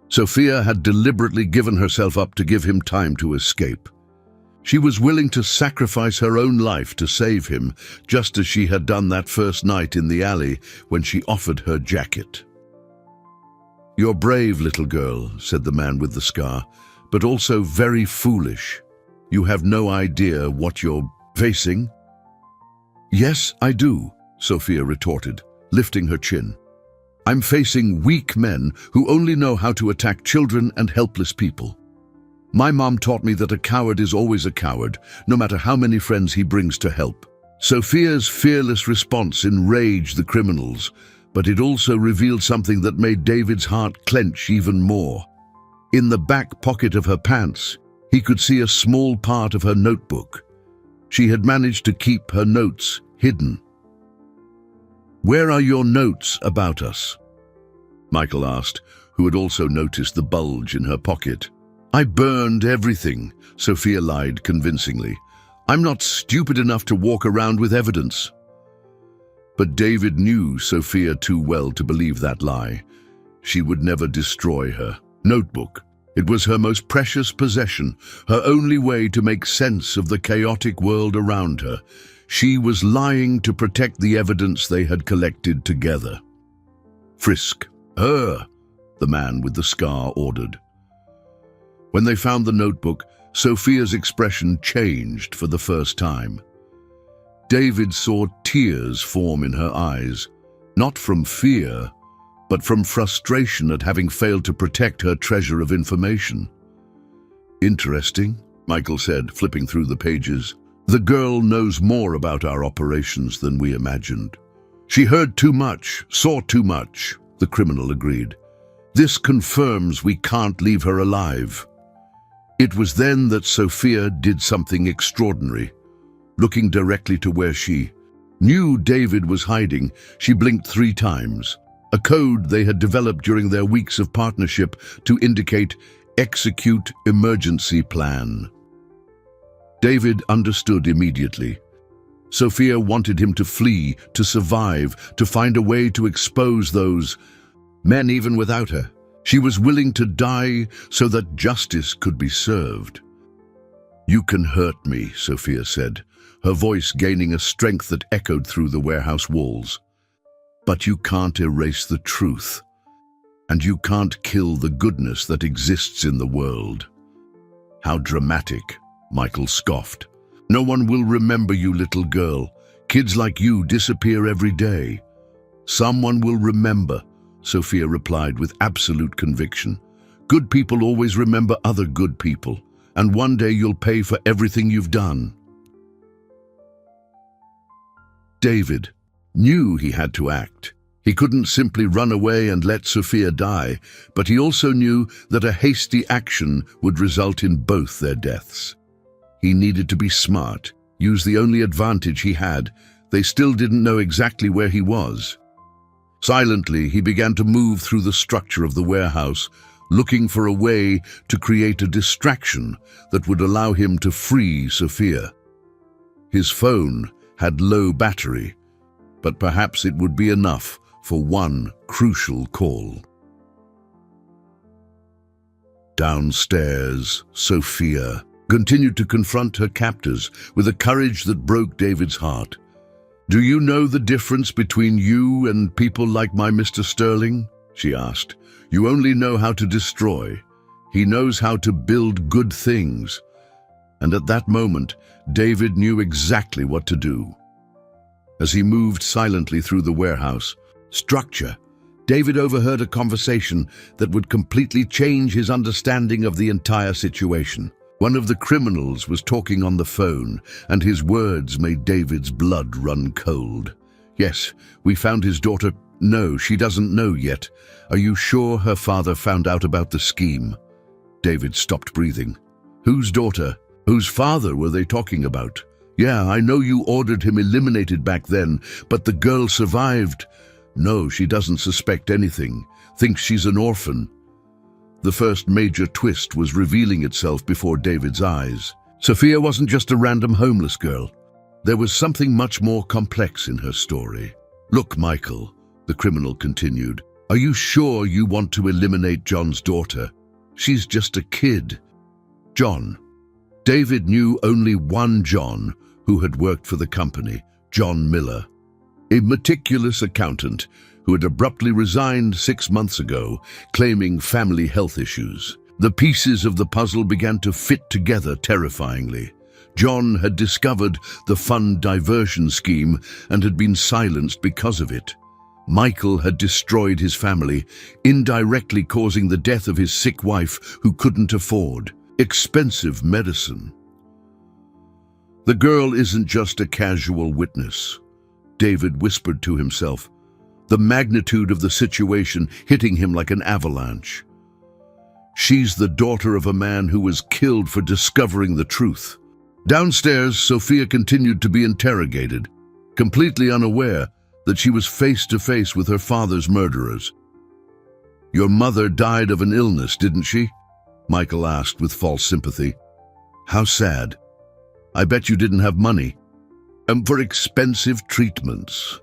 Sophia had deliberately given herself up to give him time to escape. She was willing to sacrifice her own life to save him, just as she had done that first night in the alley when she offered her jacket. "You're brave, little girl," said the man with the scar, "but also very foolish. You have no idea what you're facing." "Yes, I do," Sophia retorted, lifting her chin. "I'm facing weak men who only know how to attack children and helpless people. My mom taught me that a coward is always a coward, no matter how many friends he brings to help." Sophia's fearless response enraged the criminals, but it also revealed something that made David's heart clench even more. In the back pocket of her pants, he could see a small part of her notebook. She had managed to keep her notes hidden. "Where are your notes about us?" Michael asked, who had also noticed the bulge in her pocket. "I burned everything," Sophia lied convincingly. "I'm not stupid enough to walk around with evidence." But David knew Sophia too well to believe that lie. She would never destroy her notebook. It was her most precious possession, her only way to make sense of the chaotic world around her. She was lying to protect the evidence they had collected together. "Frisk her," the man with the scar ordered. When they found the notebook, Sophia's expression changed for the first time. David saw tears form in her eyes, not from fear, but from frustration at having failed to protect her treasure of information. "Interesting," Michael said, flipping through the pages. "The girl knows more about our operations than we imagined." "She heard too much, saw too much," the criminal agreed. "This confirms we can't leave her alive." It was then that Sophia did something extraordinary. Looking directly to where she knew David was hiding, she blinked 3 times, a code they had developed during their weeks of partnership to indicate "execute emergency plan." David understood immediately. Sophia wanted him to flee, to survive, to find a way to expose those men even without her. She was willing to die so that justice could be served. "You can hurt me," Sophia said, her voice gaining a strength that echoed through the warehouse walls. "But you can't erase the truth, and you can't kill the goodness that exists in the world." "How dramatic," Michael scoffed. "No one will remember you, little girl. Kids like you disappear every day." "Someone will remember," Sophia replied with absolute conviction. "Good people always remember other good people, and one day you'll pay for everything you've done." David knew he had to act. He couldn't simply run away and let Sophia die, but he also knew that a hasty action would result in both their deaths. He needed to be smart, use the only advantage he had. They still didn't know exactly where he was. Silently, he began to move through the structure of the warehouse, looking for a way to create a distraction that would allow him to free Sophia. His phone had low battery, but perhaps it would be enough for one crucial call. Downstairs, Sophia continued to confront her captors with a courage that broke David's heart. "Do you know the difference between you and people like my Mr. Sterling?" she asked. You only know how to destroy. He knows how to build good things. And at that moment, David knew exactly what to do. As he moved silently through the warehouse structure, David overheard a conversation that would completely change his understanding of the entire situation. One of the criminals was talking on the phone, and his words made David's blood run cold. "Yes, we found his daughter." "No, she doesn't know yet. Are you sure her father found out about the scheme?" David stopped breathing. "Whose daughter? Whose father were they talking about?" "Yeah, I know you ordered him eliminated back then, but the girl survived." "No, she doesn't suspect anything. Thinks she's an orphan." The first major twist was revealing itself before David's eyes. Sophia wasn't just a random homeless girl. There was something much more complex in her story. "Look, Michael," the criminal continued, "are you sure you want to eliminate John's daughter? She's just a kid." John. David knew only one John who had worked for the company, John Miller, a meticulous accountant who had abruptly resigned 6 months ago, claiming family health issues. The pieces of the puzzle began to fit together terrifyingly. John had discovered the fund diversion scheme and had been silenced because of it. Michael had destroyed his family, indirectly causing the death of his sick wife who couldn't afford expensive medicine. The girl isn't just a casual witness, David whispered to himself, the magnitude of the situation hitting him like an avalanche. She's the daughter of a man who was killed for discovering the truth. Downstairs, Sophia continued to be interrogated, completely unaware that she was face to face with her father's murderers. "Your mother died of an illness, didn't she?" Michael asked with false sympathy. "How sad. I bet you didn't have money. And for expensive treatments."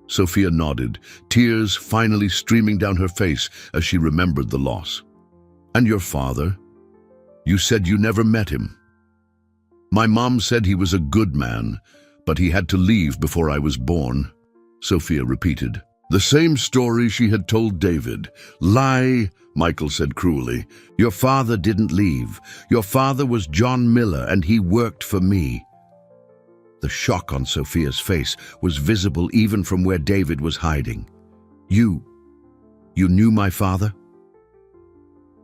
Sophia nodded, tears finally streaming down her face as she remembered the loss. "And your father? You said you never met him." "My mom said he was a good man, but he had to leave before I was born," Sophia repeated. The same story she had told David. "Lie," Michael said cruelly. "Your father didn't leave. Your father was John Miller, and he worked for me." The shock on Sophia's face was visible even from where David was hiding. You knew my father?"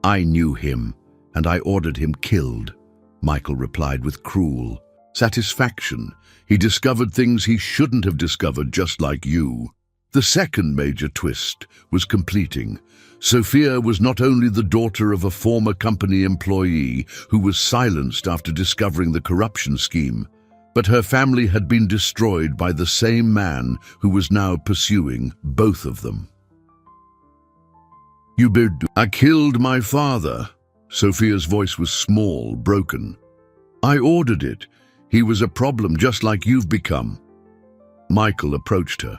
"I knew him, and I ordered him killed," Michael replied with cruel satisfaction. "He discovered things he shouldn't have discovered, just like you." The second major twist was completing. Sophia was not only the daughter of a former company employee who was silenced after discovering the corruption scheme, but her family had been destroyed by the same man who was now pursuing both of them. "I killed my father." Sophia's voice was small, broken. "I ordered it. He was a problem just like you've become." Michael approached her.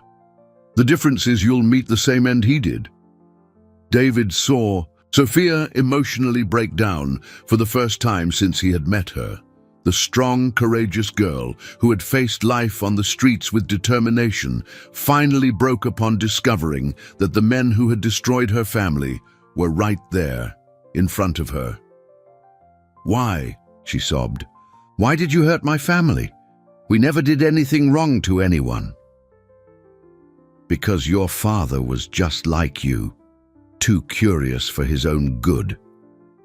"The difference is you'll meet the same end he did." David saw Sophia emotionally break down for the first time since he had met her. The strong, courageous girl who had faced life on the streets with determination finally broke upon discovering that the men who had destroyed her family were right there, in front of her. "Why?" she sobbed. "Why did you hurt my family? We never did anything wrong to anyone." "Because your father was just like you, too curious for his own good,"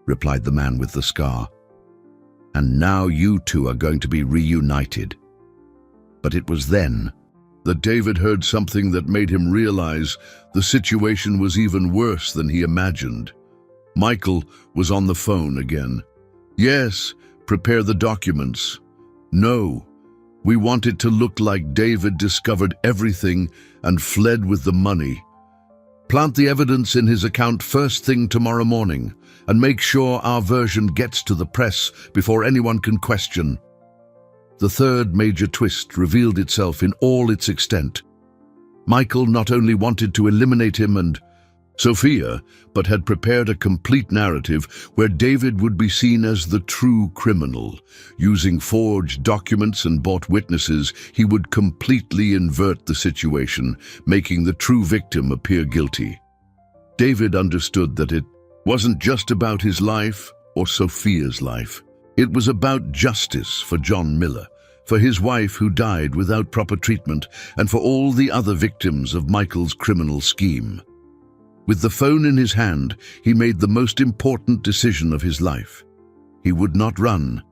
replied the man with the scar. "And now you two are going to be reunited." But it was then that David heard something that made him realize the situation was even worse than he imagined. Michael was on the phone again. "Yes, prepare the documents." "No, we want it to look like David discovered everything and fled with the money. Plant the evidence in his account first thing tomorrow morning, and make sure our version gets to the press before anyone can question." The third major twist revealed itself in all its extent. Michael not only wanted to eliminate him and Sophia, but had prepared a complete narrative where David would be seen as the true criminal. Using forged documents and bought witnesses, he would completely invert the situation, making the true victim appear guilty. David understood that it wasn't just about his life or Sophia's life. It was about justice for John Miller, for his wife who died without proper treatment, and for all the other victims of Michael's criminal scheme. With the phone in his hand, he made the most important decision of his life. He would not run.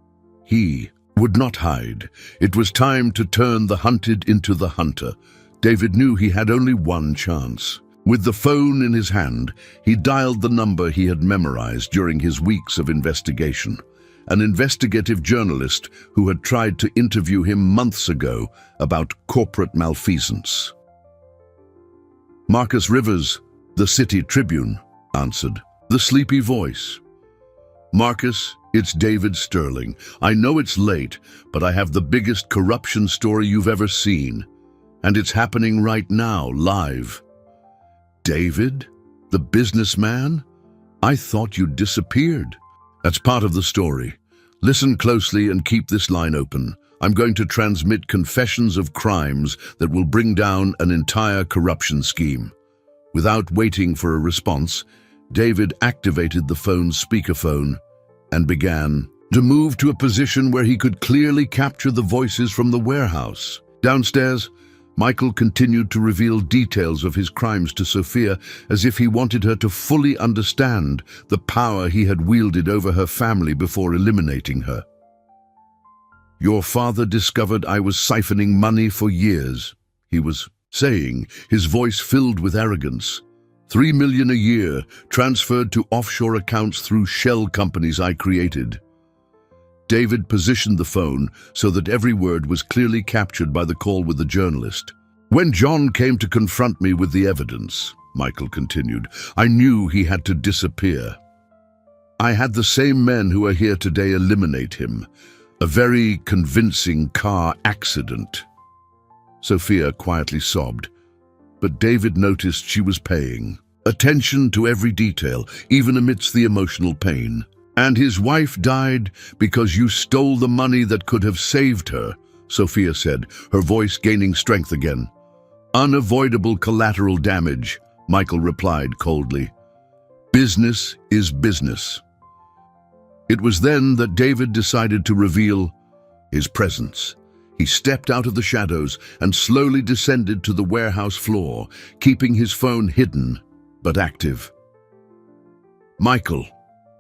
He would not hide. It was time to turn the hunted into the hunter. David knew he had only one chance. With the phone in his hand, he dialed the number he had memorized during his weeks of investigation. An investigative journalist who had tried to interview him months ago about corporate malfeasance. "Marcus Rivers, the City Tribune," answered the sleepy voice. "Marcus, it's David Sterling. I know it's late, but I have the biggest corruption story you've ever seen. And it's happening right now, live." "David? The businessman? I thought you'd disappeared." "That's part of the story. Listen closely and keep this line open. I'm going to transmit confessions of crimes that will bring down an entire corruption scheme." Without waiting for a response, David activated the phone's speakerphone and began to move to a position where he could clearly capture the voices from the warehouse. Downstairs, Michael continued to reveal details of his crimes to Sophia as if he wanted her to fully understand the power he had wielded over her family before eliminating her. "Your father discovered I was siphoning money for years," he was saying, his voice filled with arrogance. $3 million a year transferred to offshore accounts through shell companies I created." David positioned the phone so that every word was clearly captured by the call with the journalist. "When John came to confront me with the evidence," Michael continued, "I knew he had to disappear. I had the same men who are here today eliminate him. A very convincing car accident." Sophia quietly sobbed, but David noticed she was paying attention to every detail, even amidst the emotional pain. "And his wife died because you stole the money that could have saved her," Sophia said, her voice gaining strength again. "Unavoidable collateral damage," Michael replied coldly. "Business is business." It was then that David decided to reveal his presence. He stepped out of the shadows and slowly descended to the warehouse floor, keeping his phone hidden but active. "Michael,"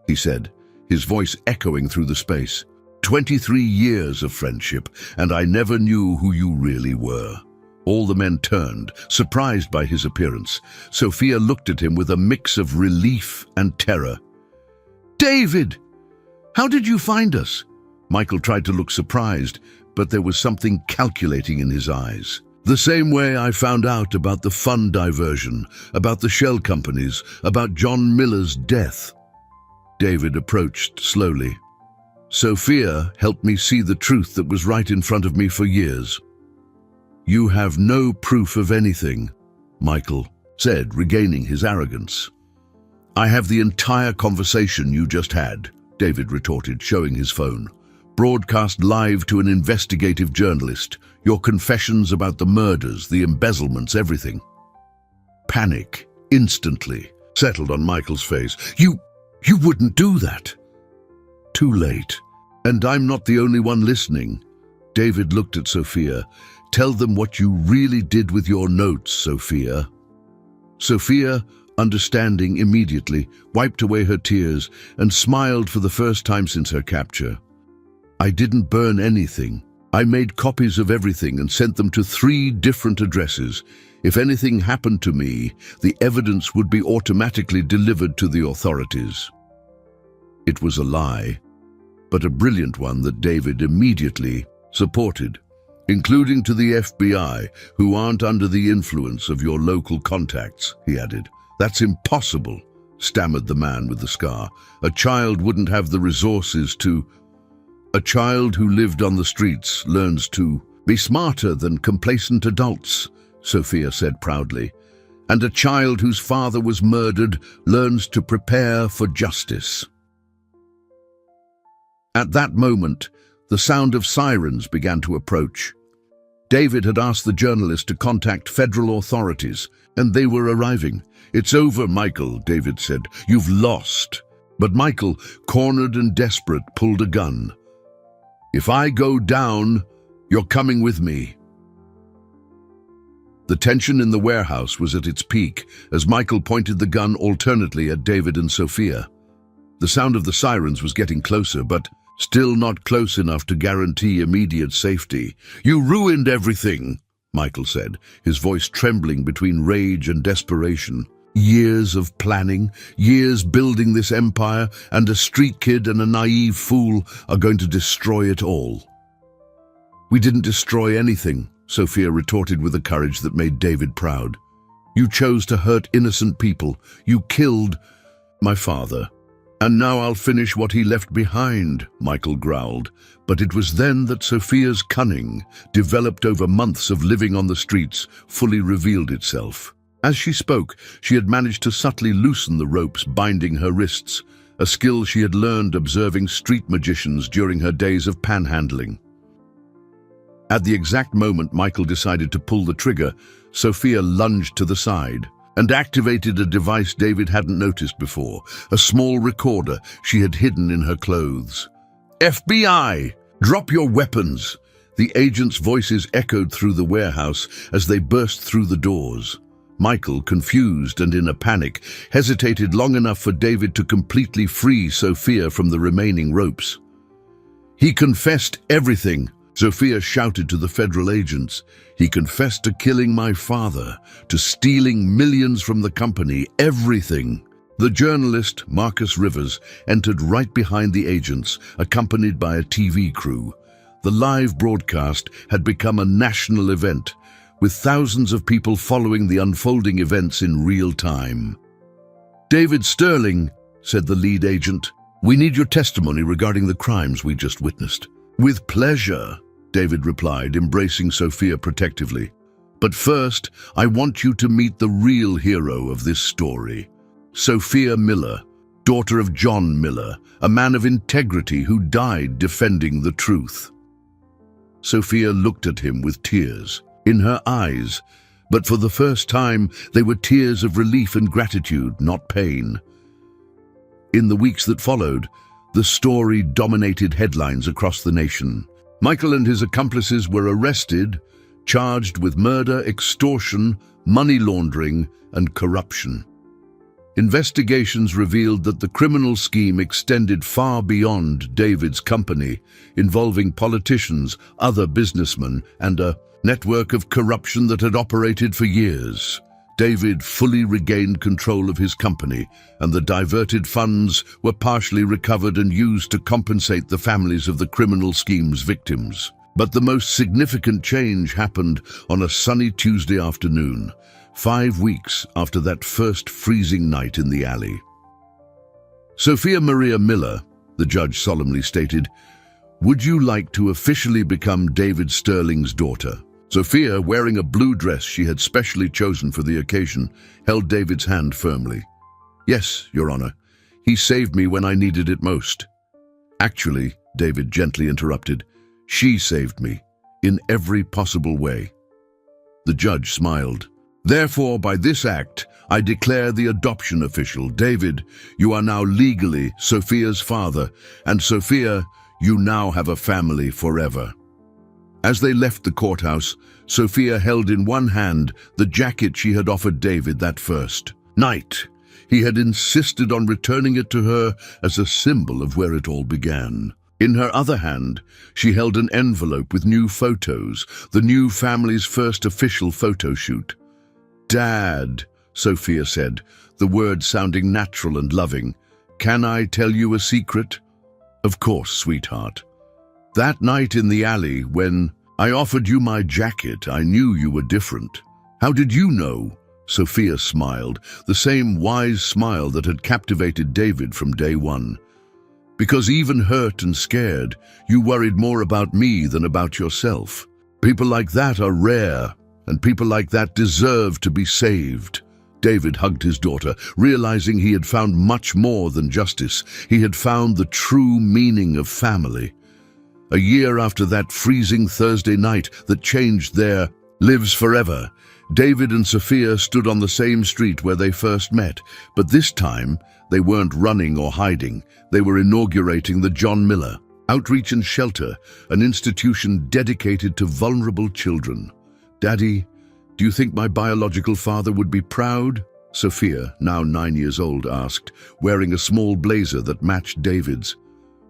he said, his voice echoing through the space. 23 years of friendship, and I never knew who you really were." All the men turned, surprised by his appearance. Sophia looked at him with a mix of relief and terror. "David! How did you find us?" Michael tried to look surprised, but there was something calculating in his eyes. "The same way I found out about the fund diversion, about the shell companies, about John Miller's death." David approached slowly. "Sophia helped me see the truth that was right in front of me for years." "You have no proof of anything," Michael said, regaining his arrogance. "I have the entire conversation you just had," David retorted, showing his phone. "Broadcast live to an investigative journalist. Your confessions about the murders, the embezzlements, everything." Panic instantly settled on Michael's face. You wouldn't do that." "Too late. And I'm not the only one listening." David looked at Sophia. "Tell them what you really did with your notes, Sophia." Sophia, understanding immediately, wiped away her tears and smiled for the first time since her capture. "I didn't burn anything. I made copies of everything and sent them to 3 different addresses. If anything happened to me, the evidence would be automatically delivered to the authorities." It was a lie, but a brilliant one that David immediately supported, "including to the FBI, who aren't under the influence of your local contacts," he added. "That's impossible," stammered the man with the scar. "A child wouldn't have the resources to—" "A child who lived on the streets learns to be smarter than complacent adults," Sophia said proudly. "And a child whose father was murdered learns to prepare for justice." At that moment, the sound of sirens began to approach. David had asked the journalist to contact federal authorities, and they were arriving. "It's over, Michael," David said. "You've lost." But Michael, cornered and desperate, pulled a gun. "If I go down, you're coming with me." The tension in the warehouse was at its peak as Michael pointed the gun alternately at David and Sophia. The sound of the sirens was getting closer, but still not close enough to guarantee immediate safety. "You ruined everything," Michael said, his voice trembling between rage and desperation. "Years of planning, years building this empire, and a street kid and a naive fool are going to destroy it all." "We didn't destroy anything," Sophia retorted with a courage that made David proud. "You chose to hurt innocent people. You killed my father. And now I'll finish what he left behind," Michael growled. But it was then that Sophia's cunning, developed over months of living on the streets, fully revealed itself. As she spoke, she had managed to subtly loosen the ropes binding her wrists, a skill she had learned observing street magicians during her days of panhandling. At the exact moment Michael decided to pull the trigger, Sophia lunged to the side and activated a device David hadn't noticed before, a small recorder she had hidden in her clothes. "FBI! Drop your weapons!" The agents' voices echoed through the warehouse as they burst through the doors. Michael, confused and in a panic, hesitated long enough for David to completely free Sophia from the remaining ropes. "He confessed everything," Sophia shouted to the federal agents. "He confessed to killing my father, to stealing millions from the company, everything." The journalist, Marcus Rivers, entered right behind the agents, accompanied by a TV crew. The live broadcast had become a national event, with thousands of people following the unfolding events in real time. "David Sterling," said the lead agent, "we need your testimony regarding the crimes we just witnessed." "With pleasure," David replied, embracing Sophia protectively. "But first, I want you to meet the real hero of this story. Sophia Miller, daughter of John Miller, a man of integrity who died defending the truth." Sophia looked at him with tears in her eyes, but for the first time they were tears of relief and gratitude, not pain. In the weeks that followed, the story dominated headlines across the nation. Michael and his accomplices were arrested, charged with murder, extortion, money laundering, and corruption. Investigations revealed that the criminal scheme extended far beyond David's company, involving politicians, other businessmen, and a network of corruption that had operated for years. David fully regained control of his company, and the diverted funds were partially recovered and used to compensate the families of the criminal scheme's victims. But the most significant change happened on a sunny Tuesday afternoon, 5 weeks after that first freezing night in the alley. "Sophia Maria Miller," the judge solemnly stated, "would you like to officially become David Sterling's daughter?" Sophia, wearing a blue dress she had specially chosen for the occasion, held David's hand firmly. "Yes, Your Honor. He saved me when I needed it most." "Actually," David gently interrupted, "she saved me, in every possible way." The judge smiled. "Therefore, by this act, I declare the adoption official. David, you are now legally Sophia's father, and Sophia, you now have a family forever." As they left the courthouse, Sophia held in one hand the jacket she had offered David that first night. He had insisted on returning it to her as a symbol of where it all began. In her other hand, she held an envelope with new photos, the new family's first official photo shoot. "Dad," Sophia said, the words sounding natural and loving, "can I tell you a secret?" "Of course, sweetheart." "That night in the alley, when I offered you my jacket, I knew you were different." "How did you know?" Sophia smiled, the same wise smile that had captivated David from day one. "Because even hurt and scared, you worried more about me than about yourself. People like that are rare, and people like that deserve to be saved." David hugged his daughter, realizing he had found much more than justice. He had found the true meaning of family. A year after that freezing Thursday night that changed their lives forever, David and Sophia stood on the same street where they first met, but this time they weren't running or hiding. They were inaugurating the John Miller Outreach and Shelter, an institution dedicated to vulnerable children. "Daddy, do you think my biological father would be proud?" Sophia, now 9 years old, asked, wearing a small blazer that matched David's.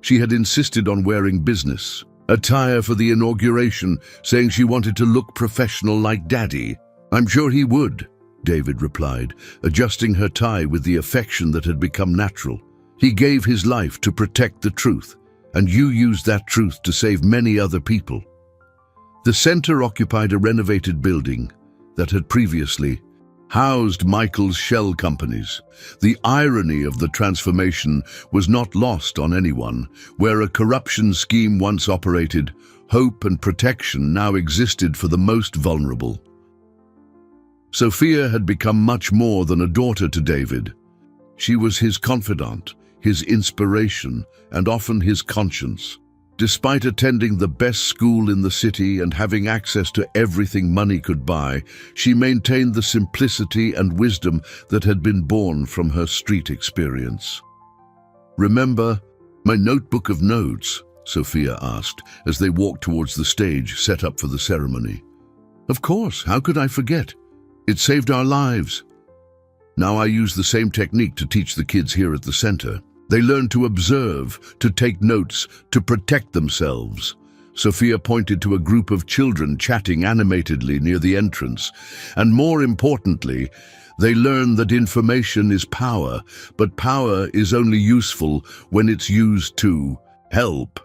She had insisted on wearing business attire for the inauguration, saying she wanted to look professional like Daddy. "I'm sure he would," David replied, adjusting her tie with the affection that had become natural. "He gave his life to protect the truth, and you used that truth to save many other people." The center occupied a renovated building that had previously housed Michael's shell companies. The irony of the transformation was not lost on anyone. Where a corruption scheme once operated, hope and protection now existed for the most vulnerable. Sophia had become much more than a daughter to David. She was his confidant, his inspiration, and often his conscience. Despite attending the best school in the city and having access to everything money could buy, she maintained the simplicity and wisdom that had been born from her street experience. "Remember my notebook of notes?" Sophia asked as they walked towards the stage set up for the ceremony. "Of course, how could I forget? It saved our lives." Now I use the same technique to teach the kids here at the center. They learn to observe, to take notes, to protect themselves. Sophia pointed to a group of children chatting animatedly near the entrance. And more importantly, they learn that information is power, but power is only useful when it's used to help.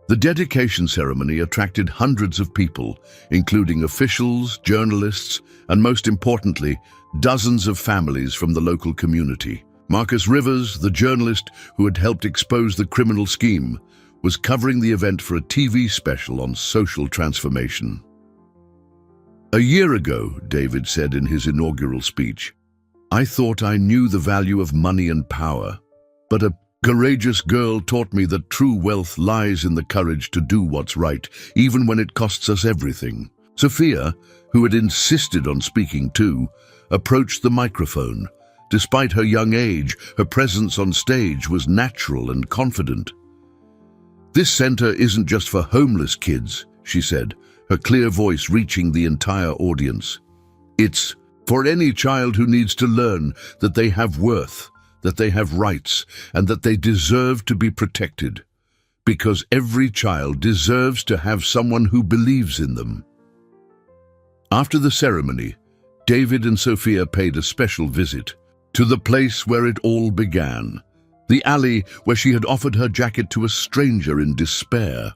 The dedication ceremony attracted hundreds of people, including officials, journalists, and most importantly, dozens of families from the local community. Marcus Rivers, the journalist who had helped expose the criminal scheme, was covering the event for a TV special on social transformation. "A year ago," David said in his inaugural speech, "I thought I knew the value of money and power, but a courageous girl taught me that true wealth lies in the courage to do what's right, even when it costs us everything." Sophia, who had insisted on speaking too, approached the microphone. Despite her young age, her presence on stage was natural and confident. "This center isn't just for homeless kids," she said, her clear voice reaching the entire audience. "It's for any child who needs to learn that they have worth, that they have rights, and that they deserve to be protected. Because every child deserves to have someone who believes in them." After the ceremony, David and Sophia paid a special visit to the place where it all began, the alley where she had offered her jacket to a stranger in despair.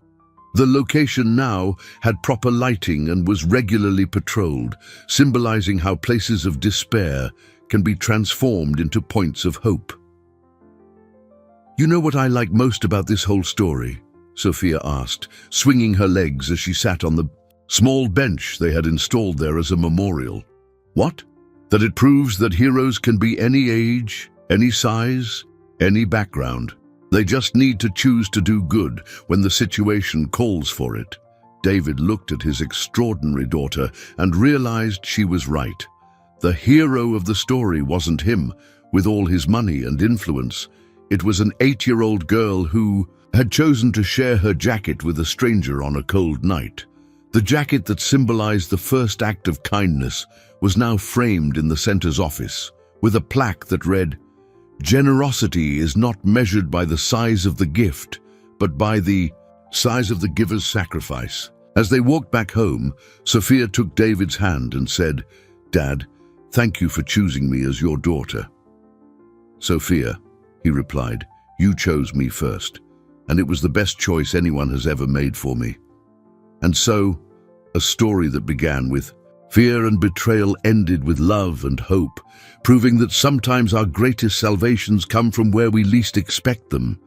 The location now had proper lighting and was regularly patrolled, symbolizing how places of despair can be transformed into points of hope. "You know what I like most about this whole story?" Sophia asked, swinging her legs as she sat on the small bench they had installed there as a memorial. "What?" "That it proves that heroes can be any age, any size, any background. They just need to choose to do good when the situation calls for it." David looked at his extraordinary daughter and realized she was right. The hero of the story wasn't him, with all his money and influence. It was an 8-year-old girl who had chosen to share her jacket with a stranger on a cold night. The jacket that symbolized the first act of kindness was now framed in the center's office, with a plaque that read, "Generosity is not measured by the size of the gift, but by the size of the giver's sacrifice." As they walked back home, Sophia took David's hand and said, "Dad, thank you for choosing me as your daughter." "Sophia," he replied, "you chose me first, and it was the best choice anyone has ever made for me." And so, a story that began with fear and betrayal ended with love and hope, proving that sometimes our greatest salvations come from where we least expect them.